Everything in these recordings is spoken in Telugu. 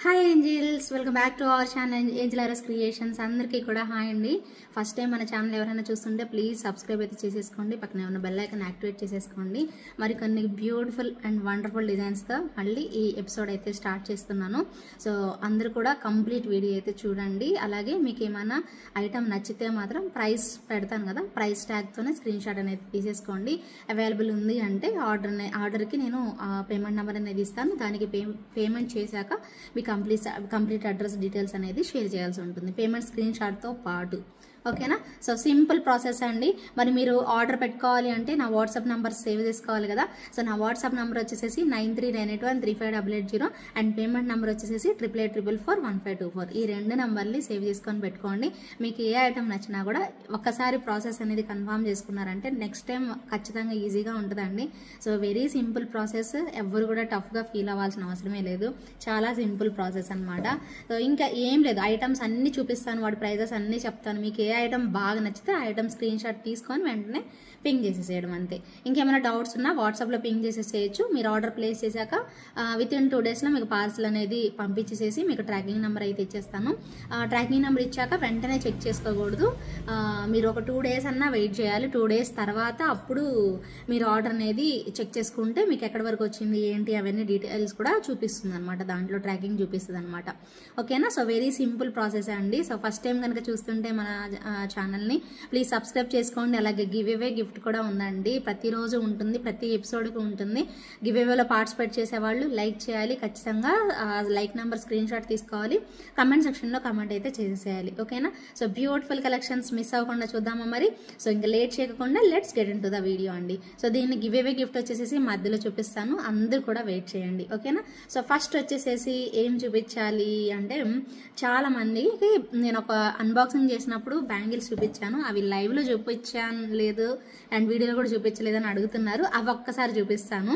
Hi angels, welcome back to our channel angel RS creations. అందరికీ కూడా హాయ్ అండి. ఫస్ట్ టైం మన ఛానల్ ఎవరైనా చూస్తుంటే ప్లీజ్ సబ్స్క్రైబ్ అయితే చేసేసుకోండి, పక్కనే ఉన్న బెల్ ఐకాన్ యాక్టివేట్ చేసేసుకోండి. మరి కొన్ని బ్యూటిఫుల్ అండ్ వండర్ఫుల్ డిజైన్స్తో మళ్ళీ ఈ ఎపిసోడ్ అయితే స్టార్ట్ చేస్తున్నాను. సో అందరూ కూడా కంప్లీట్ వీడియో అయితే చూడండి. అలాగే మీకు ఏమైనా ఐటమ్ నచ్చితే మాత్రం ప్రైస్ పెడతాను కదా, ప్రైస్ ట్యాగ్తోనే స్క్రీన్ షాట్ అనేది తీసేసుకోండి. అవైలబుల్ ఉంది అంటే ఆర్డర్కి నేను పేమెంట్ నెంబర్ అనేది ఇస్తాను. దానికి పేమెంట్ చేశాక మీ కంప్లీట్ అడ్రస్ డీటెయిల్స్ అనేది షేర్ చేయాల్సి ఉంటుంది, పేమెంట్ స్క్రీన్ షాట్తో పాటు. ఓకేనా? సో సింపుల్ ప్రాసెస్ అండి. మరి మీరు ఆర్డర్ పెట్టుకోవాలి అంటే నా వాట్సాప్ నెంబర్ సేవ్ చేసుకోవాలి కదా. సో నా వాట్సాప్ నెంబర్ వచ్చేసి 9398135880 అండ్ పేమెంట్ నెంబర్ వచ్చేసి 8884441524. ఈ రెండు నెంబర్ని సేవ్ చేసుకొని పెట్టుకోండి. మీకు ఏ ఐటమ్ నచ్చినా కూడా ఒక్కసారి ప్రాసెస్ అనేది కన్ఫర్మ్ చేసుకున్నారంటే నెక్స్ట్ టైం ఖచ్చితంగా ఈజీగా ఉంటుందండి. సో వెరీ సింపుల్ ప్రాసెస్, ఎవరు కూడా టఫ్గా ఫీల్ అవ్వాల్సిన అవసరమే లేదు. చాలా సింపుల్ ప్రాసెస్ అనమాట. సో ఇంకా ఏం లేదు, ఐటమ్స్ అన్ని చూపిస్తాను, వాటి ప్రైజెస్ అన్ని చెప్తాను. మీకు ఏ ఐటమ్ బాగా నచ్చితే ఆ ఐటమ్ స్క్రీన్ షాట్ తీసుకొని వెంటనే పింగ్ చేసేసేయడం అంతే. ఇంకేమైనా డౌట్స్ ఉన్నా వాట్సాప్లో పింగ్ చేసేసేయచ్చు. మీరు ఆర్డర్ ప్లేస్ చేశాక వితిన్ 2 daysలో మీకు పార్సల్ అనేది పంపించేసేసి మీకు ట్రాకింగ్ నెంబర్ అయితే ఇచ్చేస్తాను. ట్రాకింగ్ నెంబర్ ఇచ్చాక వెంటనే చెక్ చేసుకోకూడదు. మీరు ఒక 2 days అన్నా వెయిట్ చేయాలి. 2 days తర్వాత అప్పుడు మీరు ఆర్డర్ అనేది చెక్ చేసుకుంటే మీకు ఎక్కడి వరకు వచ్చింది ఏంటి అవన్నీ డీటెయిల్స్ కూడా చూపిస్తుంది అనమాట, దాంట్లో ట్రాకింగ్ చూపిస్తుంది అనమాట. ఓకేనా? సో వెరీ సింపుల్ ప్రాసెస్ అండి. సో ఫస్ట్ టైం కనుక చూస్తుంటే మన ఛానల్ని ప్లీజ్ సబ్స్క్రైబ్ చేసుకోండి. అలాగే గివ్ అవే గిఫ్ట్ కూడా ఉందండి, ప్రతిరోజు ఉంటుంది, ప్రతి ఎపిసోడ్కి ఉంటుంది. గివ్ అవేలో పార్టిసిపేట్ చేసేవాళ్ళు లైక్ చేయాలి, ఖచ్చితంగా లైక్ నెంబర్ స్క్రీన్ షాట్ తీసుకోవాలి, కమెంట్ సెక్షన్లో కమెంట్ అయితే చేసేయాలి. ఓకేనా? సో బ్యూటిఫుల్ కలెక్షన్స్ మిస్ అవ్వకుండా చూద్దామా మరి. సో ఇంకా లేట్ చేయకుండా let's get in to the video అండి. సో దీన్ని గివ్ అవే గిఫ్ట్ వచ్చేసి మధ్యలో చూపిస్తాను, అందరూ కూడా వెయిట్ చేయండి. ఓకేనా? సో ఫస్ట్ వచ్చేసేసి ఏం చూపించాలి అంటే, చాలా మందికి నేను ఒక అన్బాక్సింగ్ చేసినప్పుడు బ్యాంగిల్స్ చూపించాను, అవి లైవ్లో చూపించాను లేదు అండ్ వీడియోలో కూడా చూపించలేదని అడుగుతున్నారు. అవి ఒక్కసారి చూపిస్తాను.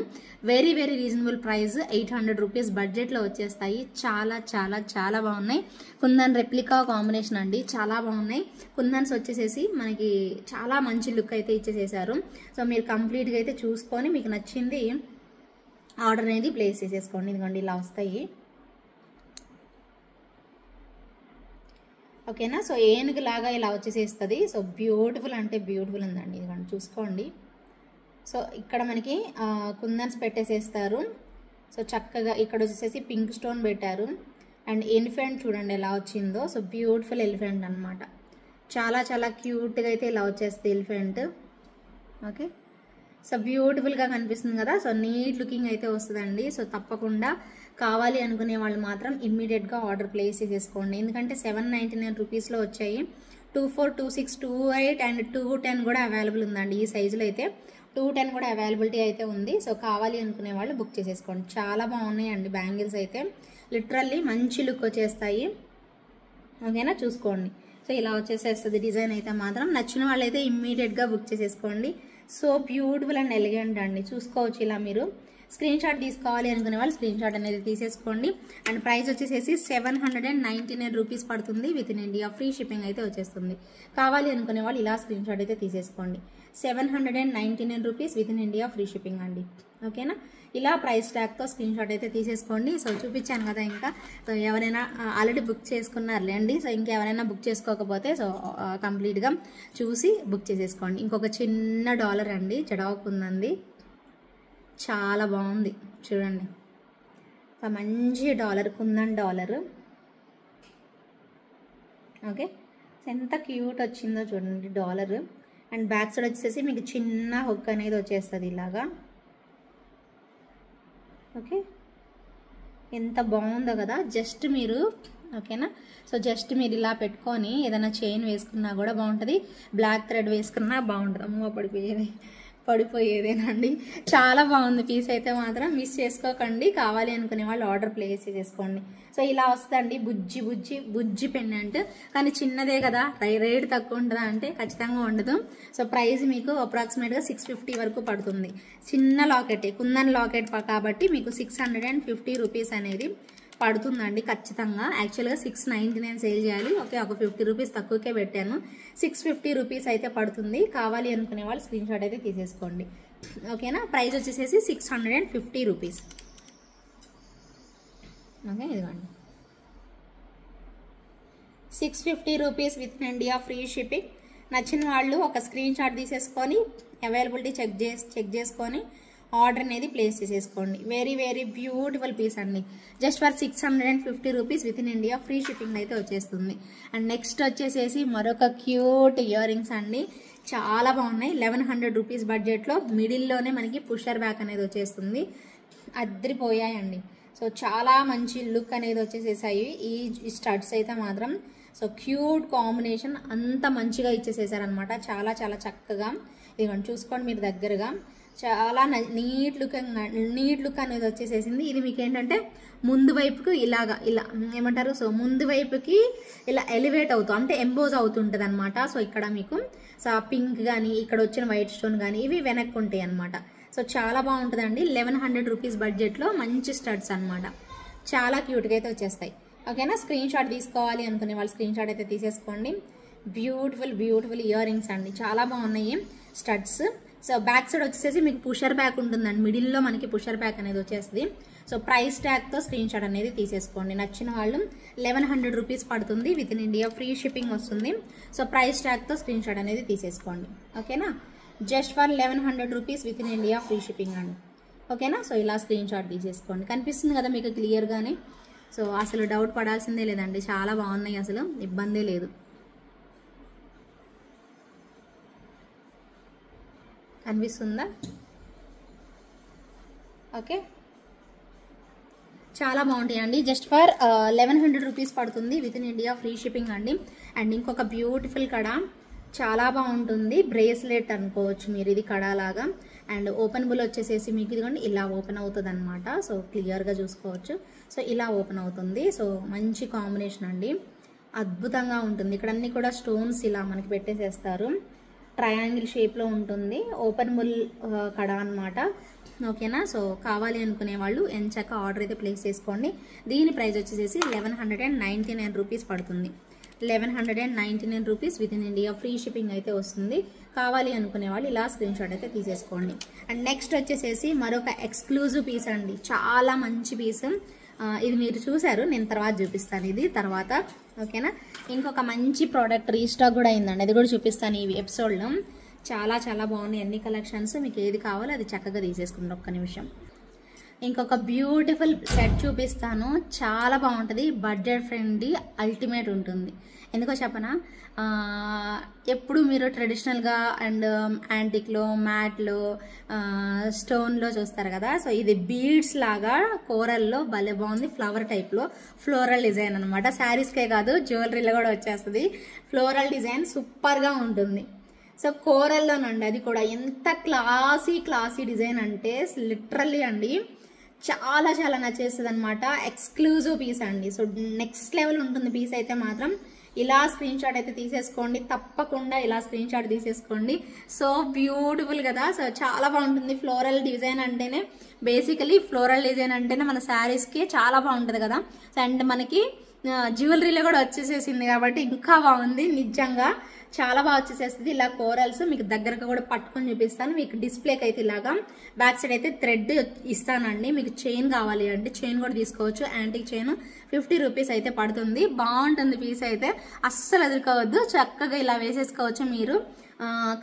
Very very reasonable price, 800 rupees బడ్జెట్లో వచ్చేస్తాయి. చాలా చాలా చాలా బాగున్నాయి. కుందన్ రెప్లికా కాంబినేషన్ అండి, చాలా బాగున్నాయి. కుందన్స్ వచ్చేసేసి మనకి చాలా మంచి లుక్ అయితే ఇచ్చేసేసారు. సో మీరు కంప్లీట్గా అయితే చూసుకొని మీకు నచ్చింది ఆర్డర్ అనేది ప్లేస్ చేసేసుకోండి. ఇదిగోండి ఇలా వస్తాయి. ఓకేనా? సో ఏనుగు లాగా ఇలా వచ్చేసేస్తుంది. సో బ్యూటిఫుల్ అంటే బ్యూటిఫుల్ ఉందండి, ఇదిగోండి చూసుకోండి. సో ఇక్కడ మనకి కుందన్స్ పెట్టేసేస్తారు. సో చక్కగా ఇక్కడ వచ్చేసేసి పింక్ స్టోన్ పెట్టారు అండ్ ఎలిఫెంట్ చూడండి ఎలా వచ్చిందో. సో బ్యూటిఫుల్ ఎలిఫెంట్ అనమాట, చాలా చాలా క్యూట్గా అయితే ఇలా వచ్చేస్తుంది ఎలిఫెంట్. ఓకే, సో బ్యూటిఫుల్గా కనిపిస్తుంది కదా. సో నీట్ లుకింగ్ అయితే వస్తుందండి. సో తప్పకుండా కావాలి అనుకునే వాళ్ళు మాత్రం ఇమ్మీడియట్గా ఆర్డర్ ప్లేస్ చేసేసుకోండి. ఎందుకంటే 799 రూపీస్లో వచ్చాయి. 24, 26, 28 అండ్ 210 కూడా అవైలబుల్ ఉందండి. ఈ సైజులో అయితే 210 కూడా అవైలబిలిటీ అయితే ఉంది. సో కావాలి అనుకునే వాళ్ళు బుక్ చేసేసుకోండి. చాలా బాగున్నాయండి బ్యాంగిల్స్ అయితే, లిటరల్లీ మంచి లుక్ వచ్చేస్తాయి. ఓకేనా? చూసుకోండి. సో ఇలా వచ్చేసేస్తుంది డిజైన్ అయితే మాత్రం. నచ్చిన వాళ్ళైతే ఇమ్మీడియట్గా బుక్ చేసేసుకోండి. సో బ్యూటిఫుల్ అండ్ ఎలిగెంట్ అండి, చూసుకోవచ్చు. ఇలా మీరు స్క్రీన్ షాట్ తీసుకోవాలి అనుకునే వాళ్ళు స్క్రీన్ షాట్ అనేది తీసేసుకోండి. అండ్ ప్రైస్ వచ్చేసేసి 799 రూపీస్ పడుతుంది. Within India free shipping అయితే వచ్చేస్తుంది. కావాలి అనుకునే వాళ్ళు ఇలా స్క్రీన్ షాట్ అయితే తీసేసుకోండి. 799 rupees within India free shipping అండి. ఓకేనా? ఇలా ప్రైస్ ట్యాగ్తో స్క్రీన్ షాట్ అయితే తీసేసుకోండి. సో చూపించాను కదా ఇంకా. సో ఎవరైనా ఆల్రెడీ బుక్ చేసుకున్నారులే అండి. సో ఇంకెవరైనా బుక్ చేసుకోకపోతే సో కంప్లీట్గా చూసి బుక్ చేసేసుకోండి. ఇంకొక చిన్న డాలర్ అండి, చెడవకుందండి, చాలా బాగుంది చూడండి. మంచి డాలర్, కుందన్ డాలర్. ఓకే, ఎంత క్యూట్ వచ్చిందో చూడండి డాలర్. అండ్ బ్యాక్ సైడ్ వచ్చేసి మీకు చిన్న హుక్ అనేది వచ్చేస్తుంది ఇలాగా. ఓకే, ఎంత బాగుందో కదా. జస్ట్ మీరు ఓకేనా? సో జస్ట్ మీరు ఇలా పెట్టుకొని ఏదైనా చైన్ వేసుకున్నా కూడా బాగుంటుంది, బ్లాక్ థ్రెడ్ వేసుకున్నా బాగుంటుంది. అమ్మో పడిపోయేదేనండి. చాలా బాగుంది పీస్ అయితే మాత్రం, మిస్ చేసుకోకండి. కావాలి అనుకునే వాళ్ళు ఆర్డర్ ప్లేస్ చేసుకోండి. సో ఇలా వస్తుందండి బుజ్జి బుజ్జి బుజ్జి పెండెంట్. కానీ చిన్నదే కదా, రేట్ తక్కువ ఉంటుందా అంటే ఖచ్చితంగా ఉండదు. సో ప్రైస్ మీకు అప్రాక్సిమేట్గా 650 వరకు పడుతుంది. చిన్న లాకెట్, కుందన్ లాకెట్ కాబట్టి మీకు 650 రూపీస్ అనేది పడుతుందండి ఖచ్చితంగా. యాక్చువల్గా 699 సేల్ చేయాలి. ఓకే, ఒక 50 రూపీస్ తక్కువకే పెట్టాను. 650 రూపీస్ అయితే పడుతుంది. కావాలి అనుకునే వాళ్ళు స్క్రీన్ షాట్ అయితే తీసేసుకోండి. ఓకేనా? ప్రైస్ వచ్చేసేసి 650 రూపీస్. ఓకే, ఇదిగోండి 650 rupees within India free shipping. నచ్చిన వాళ్ళు ఒక స్క్రీన్ షాట్ తీసేసుకొని అవైలబిలిటీ చెక్ చేసుకొని ఆర్డర్ అనేది ప్లేస్ చేసేసుకోండి. వెరీ వెరీ బ్యూటిఫుల్ పీస్ అండి. Just for 650 rupees within India free shipping అయితే వచ్చేస్తుంది. అండ్ నెక్స్ట్ వచ్చేసేసి మరొక క్యూట్ ఇయర్ రింగ్స్ అండి. చాలా బాగున్నాయి. 1100 రూపీస్ బడ్జెట్లో మిడిల్లోనే మనకి పుషర్ బ్యాక్ అనేది వచ్చేస్తుంది. అద్దరిపోయాయండి. సో చాలా మంచి లుక్ అనేది వచ్చేసేసాయి ఈ స్టడ్స్ అయితే మాత్రం. సో క్యూట్ కాంబినేషన్ అంత మంచిగా ఇచ్చేసేసారనమాట. చాలా చాలా చక్కగా ఇదిగోండి చూసుకోండి మీరు దగ్గరగా. చాలా నీట్ లుక్ అనేది వచ్చేసేసింది. ఇది మీకు ఏంటంటే ముందు వైపుకి ఇలా ఏమంటారు, సో ముందు వైపుకి ఇలా ఎలివేట్ అవుతూ అంటే ఎంబోజ్ అవుతుంటుంది అనమాట. సో ఇక్కడ మీకు సో పింక్ కానీ ఇక్కడ వచ్చిన వైట్ స్టోన్ కానీ ఇవి వెనక్కి ఉంటాయి అనమాట. సో చాలా బాగుంటుందండి. 1100 రూపీస్ బడ్జెట్లో మంచి స్టడ్స్ అనమాట. చాలా క్యూట్గా అయితే వచ్చేస్తాయి. ఓకేనా, స్క్రీన్ షాట్ తీసుకోవాలి అనుకునే వాళ్ళు స్క్రీన్ షాట్ అయితే తీసేసుకోండి. బ్యూటిఫుల్ ఇయర్ రింగ్స్ అండి. చాలా బాగున్నాయి స్టడ్స్. సో బ్యాక్ సైడ్ వచ్చేసి మీకు పుషర్ బ్యాక్ ఉంటుందండి. మిడిల్లో మనకి పుషర్ బ్యాక్ అనేది వచ్చేస్తుంది. సో ప్రైస్ ట్యాగ్తో స్క్రీన్ షాట్ అనేది తీసేసుకోండి. నచ్చిన వాళ్ళు 1100 రూపీస్ పడుతుంది. Within India free shipping వస్తుంది. సో ప్రైస్ ట్యాగ్తో స్క్రీన్ షాట్ అనేది తీసేసుకోండి. ఓకేనా, just for 1100 rupees within India free shipping అండి. ఓకేనా, సో ఇలా స్క్రీన్ షాట్ తీసేసుకోండి. కనిపిస్తుంది కదా మీకు క్లియర్గానే. సో అసలు డౌట్ పడాల్సిందే లేదండి. చాలా బాగున్నాయి, అసలు ఇబ్బందే లేదు. కనిపిస్తుందా? ఓకే, చాలా బాగుంటాయి అండి. జస్ట్ ఫర్ 1100 రూపీస్ పడుతుంది within India free shipping అండి. అండ్ ఇంకొక బ్యూటిఫుల్ కడ చాలా బాగుంటుంది. బ్రేస్లెట్ అనుకోవచ్చు మీరు, ఇది కడాలాగా. అండ్ ఓపెనబుల్ వచ్చేసేసి మీకు ఇదిగోండి ఇలా ఓపెన్ అవుతుంది అనమాట. సో క్లియర్గా చూసుకోవచ్చు. సో ఇలా ఓపెన్ అవుతుంది. సో మంచి కాంబినేషన్ అండి, అద్భుతంగా ఉంటుంది. ఇక్కడ అన్ని కూడా స్టోన్స్ ఇలా మనకి పెట్టేసేస్తారు. ట్రయాంగిల్ షేప్లో ఉంటుంది. ఓపెనబుల్ కడ అనమాట. ఓకేనా, సో కావాలి అనుకునే వాళ్ళు ఎంచక్క ఆర్డర్ అయితే ప్లేస్ చేసుకోండి. దీని ప్రైస్ వచ్చేసేసి 1199 రూపీస్ పడుతుంది. 1199 rupees within India free shipping అయితే వస్తుంది. కావాలి అనుకునే వాళ్ళు ఇలా స్క్రీన్ షాట్ అయితే తీసేసుకోండి. అండ్ నెక్స్ట్ వచ్చేసేసి మరొక ఎక్స్క్లూజివ్ పీస్ అండి. చాలా మంచి పీస్. ఇది మీరు చూసారు, నేను తర్వాత చూపిస్తాను ఇది తర్వాత. ఓకేనా, ఇంకొక మంచి ప్రోడక్ట్ రీస్టాక్ కూడా అయిందండి. అది కూడా చూపిస్తాను ఈ ఎపిసోడ్లో. చాలా చాలా బాగున్నాయి అన్ని కలెక్షన్స్. మీకు ఏది కావాలో అది చక్కగా తీసేసుకుంటాం. ఒక్క నిమిషం. ఇంకొక బ్యూటిఫుల్ సెట్ చూపిస్తాను. చాలా బాగుంటుంది. బడ్జెట్ ఫ్రెండ్లీ, అల్టిమేట్ ఉంటుంది. ఎందుకో చెప్పనా, ఎప్పుడు మీరు ట్రెడిషనల్గా అండ్ యాంటిక్లో, మ్యాట్లో, స్టోన్లో చూస్తారు కదా. సో ఇది బీడ్స్ లాగా కోరల్లో భలే బాగుంది. ఫ్లవర్ టైప్లో ఫ్లోరల్ డిజైన్ అనమాట. శారీస్కే కాదు జ్యువెలరీలో కూడా వచ్చేస్తుంది. ఫ్లోరల్ డిజైన్ సూపర్గా ఉంటుంది. సో కోరల్లోనండి, అది కూడా ఎంత క్లాసీ డిజైన్ అంటే లిటరల్లీ అండి చాలా చాలా నచ్చేస్తుంది అనమాట. ఎక్స్క్లూజివ్ పీస్ అండి. సో నెక్స్ట్ లెవెల్ ఉంటుంది పీస్ అయితే మాత్రం. ఇలా స్క్రీన్ షాట్ అయితే తీసేసుకోండి, తప్పకుండా ఇలా స్క్రీన్ షాట్ తీసేసుకోండి. సో బ్యూటిఫుల్ కదా. సో చాలా బాగుంటుంది. ఫ్లోరల్ డిజైన్ అంటేనే బేసికలీ ఫ్లోరల్ డిజైన్ అంటేనే మన శారీస్కి చాలా బాగుంటుంది కదా. అండ్ మనకి జ్యువెలరీలో కూడా వచ్చేసేసింది కాబట్టి ఇంకా బాగుంది. నిజంగా చాలా బాగా వచ్చేసేస్తుంది. ఇలా కోరల్స్ మీకు దగ్గరగా కూడా పట్టుకొని చూపిస్తాను. మీకు డిస్ప్లేకి అయితే ఇలాగా బ్యాక్ సైడ్ అయితే థ్రెడ్ ఇస్తానండి. మీకు చైన్ కావాలి అంటే చైన్ కూడా తీసుకోవచ్చు. యాంటిక్ చైన్ 50 రూపీస్ అయితే పడుతుంది. బాగుంటుంది పీస్ అయితే, అస్సలు ఎదుర్కోవద్దు. చక్కగా ఇలా వేసేసుకోవచ్చు మీరు.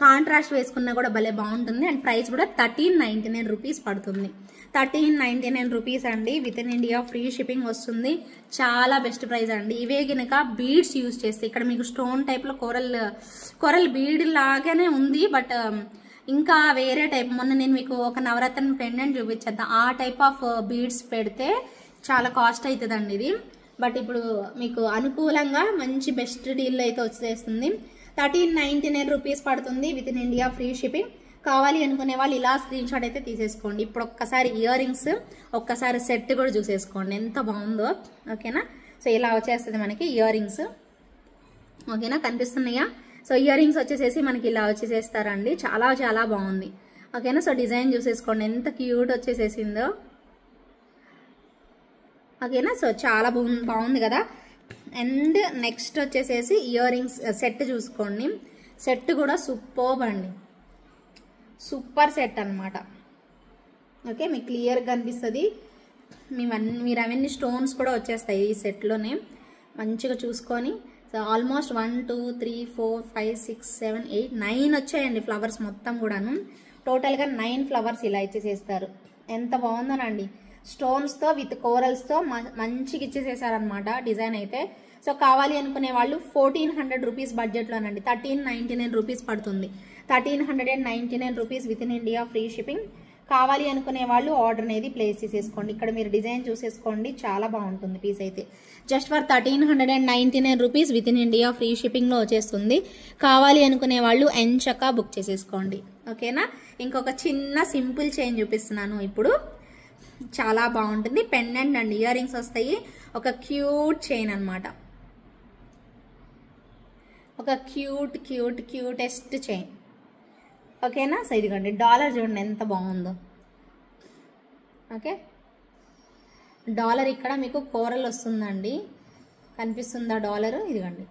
కాంట్రాస్ట్ వేసుకున్నా కూడా భలే బాగుంటుంది. అండ్ ప్రైస్ కూడా 1399 రూపీస్ పడుతుంది. 1399 రూపీస్ అండి. With in India free shipping వస్తుంది. చాలా బెస్ట్ ప్రైస్ అండి. ఇవే కనుక బీడ్స్ యూజ్ చేస్తే, ఇక్కడ మీకు స్టోన్ టైప్లో కోరల్ బీడ్ లాగానే ఉంది. బట్ ఇంకా వేరే టైప్, మొన్న నేను మీకు ఒక నవరత్న పెండెంట్ చూపించేద్దాం. ఆ టైప్ ఆఫ్ బీడ్స్ పెడితే చాలా కాస్ట్ అవుతుందండి ఇది. బట్ ఇప్పుడు మీకు అనుకూలంగా మంచి బెస్ట్ డీల్ అయితే వచ్చేస్తుంది. 1399 రూపీస్ పడుతుంది within India free shipping. కావాలి అనుకునే వాళ్ళు ఇలా స్క్రీన్ షాట్ అయితే తీసేసుకోండి. ఇప్పుడు ఒక్కసారి ఇయర్ రింగ్స్, ఒక్కసారి సెట్ కూడా చూసేసుకోండి ఎంత బాగుందో. ఓకేనా, సో ఇలా వచ్చేస్తుంది మనకి ఇయర్ రింగ్స్. ఓకేనా, కనిపిస్తున్నాయా? సో ఇయర్ రింగ్స్ వచ్చేసేసి మనకి ఇలా వచ్చేసేస్తారండి. చాలా చాలా బాగుంది. ఓకేనా, సో డిజైన్ చూసేసుకోండి ఎంత క్యూట్ వచ్చేసేసిందో. ఓకేనా, సో చాలా బాగుంది కదా. అండ్ నెక్స్ట్ వచ్చేసేసి ఇయర్ రింగ్స్ సెట్ చూసుకోండి. సెట్ కూడా సూపర్బ్ అండి, సూపర్ సెట్ అనమాట. ఓకే, మీకు క్లియర్గా కనిపిస్తుంది. మీరు అవన్నీ స్టోన్స్ కూడా వచ్చేస్తాయి ఈ సెట్లోనే. మంచిగా చూసుకొని సో ఆల్మోస్ట్ 1 2 3 4 5 6 7 8 9 వచ్చాయండి ఫ్లవర్స్ మొత్తం కూడాను. టోటల్గా 9 ఫ్లవర్స్ ఇలా ఇచ్చేసేస్తారు. ఎంత బాగుందోనండి, స్టోన్స్తో విత్ కోరల్స్తో మంచిగా ఇచ్చేసేసారనమాట డిజైన్ అయితే. సో కావాలి అనుకునే వాళ్ళు 1400 రూపీస్ బడ్జెట్లోనండి 1399 రూపీస్ పడుతుంది. 1399 rupees within India free shipping. కావాలి అనుకునే వాళ్ళు ఆర్డర్ అనేది ప్లేస్ చేసేసుకోండి. ఇక్కడ మీరు డిజైన్ చూసేసుకోండి, చాలా బాగుంటుంది పీస్ అయితే. Just for 1399 rupees within India free షిప్పింగ్లో వచ్చేస్తుంది. కావాలి అనుకునే వాళ్ళు ఎంచక్కా బుక్ చేసేసుకోండి. ఓకేనా. ఇంకొక చిన్న సింపుల్ చైన్ చూపిస్తున్నాను ఇప్పుడు, చాలా బాగుంటుంది. పెండెంట్ అండ్ ఇయర్ రింగ్స్ వస్తాయి. ఒక క్యూట్ చైన్ అనమాట, ఒక క్యూటెస్ట్ చైన్. ఓకేనా. సో ఇదిగోండి డాలర్ చూడండి ఎంత బాగుందో. ఓకే, డాలర్ ఇక్కడ మీకు కోరల్ వస్తుందండి, కనిపిస్తుందా డాలర్? ఇదిగోండి